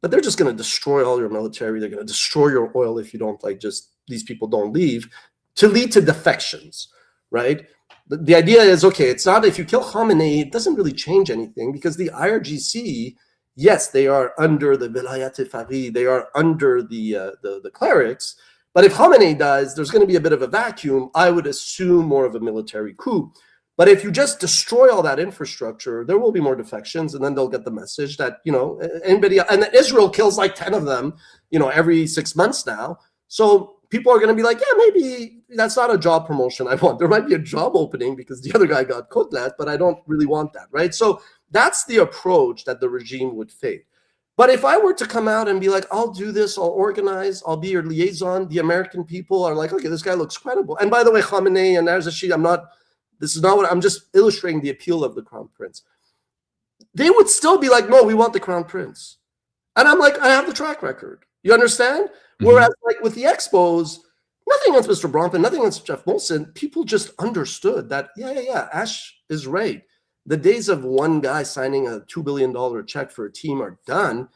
But they're just going to destroy all your military. They're going to destroy your oil if you don't, like, just these people don't leave, to lead to defections, right? The idea is, okay, it's not, if you kill Khamenei, it doesn't really change anything because the IRGC, yes, they are under the Vilayat-e-Faqih, they are under the clerics. But if Khamenei dies, there's going to be a bit of a vacuum. I would assume more of a military coup. But if you just destroy all that infrastructure, there will be more defections, and then they'll get the message that, you know, anybody, and Israel kills like 10 of them, you know, every 6 months now. So people are going to be like, yeah, maybe that's not a job promotion I want. There might be a job opening because the other guy got kotlet, but I don't really want that, right? So that's the approach that the regime would take. But if I were to come out and be like, I'll do this, I'll organize, I'll be your liaison, the American people are like, okay, this guy looks credible. And by the way, Khamenei and Arzashid, this is not what I'm just illustrating the appeal of the Crown Prince. They would still be like, no, we want the Crown Prince. And I'm like, I have the track record. You understand? Mm-hmm. Whereas, like, with the expos, nothing against Mr. Bronfman, nothing against Jeff Molson, people just understood that, yeah, Ash is right. The days of one guy signing a $2 billion check for a team are done.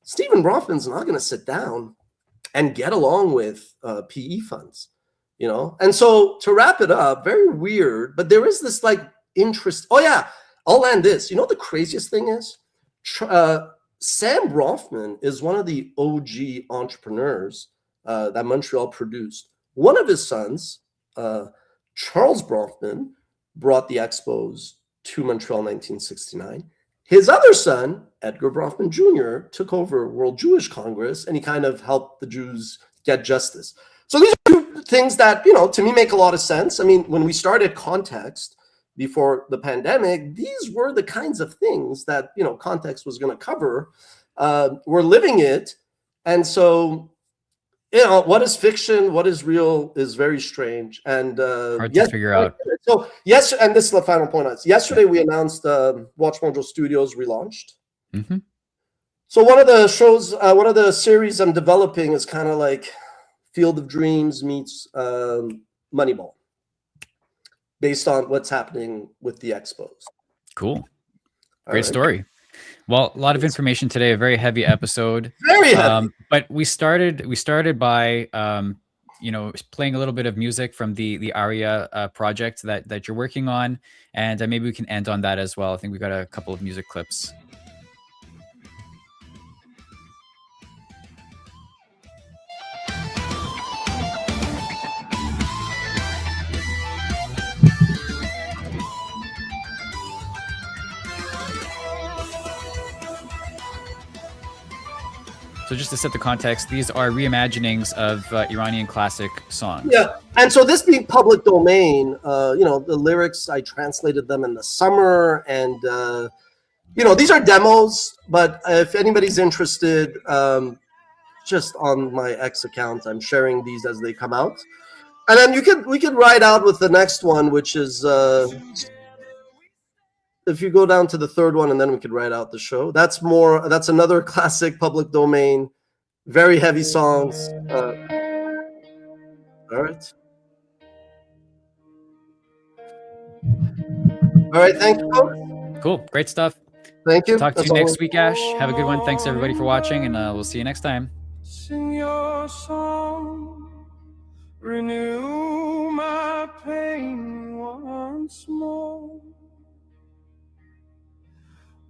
Stephen Bronfman's not going to sit down and get along with PE funds. You know, and so to wrap it up, very weird, but there is this like interest. Oh yeah, I'll land this. You know, the craziest thing is Sam Bronfman is one of the OG entrepreneurs that Montreal produced. One of his sons, Charles Bronfman, brought the Expos to Montreal in 1969. His other son, Edgar Bronfman Jr., took over World Jewish Congress, and he kind of helped the Jews get justice. So these are two things that, you know, to me make a lot of sense. I mean, when we started Context before the pandemic, these were the kinds of things that, you know, Context was going to cover. We're living it. And so, you know, what is fiction, what is real is very strange. And hard to figure out. So, yes, and this is the final point. Yesterday, we announced WatchMojo Studios relaunched. Mm-hmm. So one of the shows, one of the series I'm developing is kind of like Field of Dreams meets Moneyball, based on what's happening with the Expos. Cool. Great story. Well, a lot of information today, a very heavy episode. Very heavy. But we started by you know, playing a little bit of music from the Aria project that you're working on, and maybe we can end on that as well. I think we got a couple of music clips. So just to set the context, these are reimaginings of Iranian classic songs. Yeah, and so this being public domain, you know, the lyrics, I translated them in the summer, and you know, these are demos, but if anybody's interested, just on my X account, I'm sharing these as they come out. And then we could ride out with the next one, which is if you go down to the third one, and then we could write out the show. That's another classic public domain, very heavy songs. All right. All right. Thank you. Cool. Great stuff. Thank you. Talk to you next week, Ash. Have a good one. Thanks everybody for watching, and we'll see you next time. Sing your song, renew my pain once more.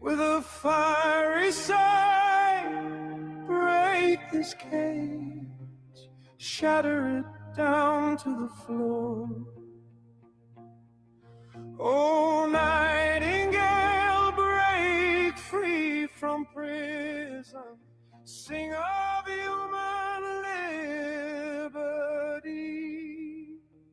With a fiery sigh, break this cage, shatter it down to the floor. Oh, nightingale, break free from prison, sing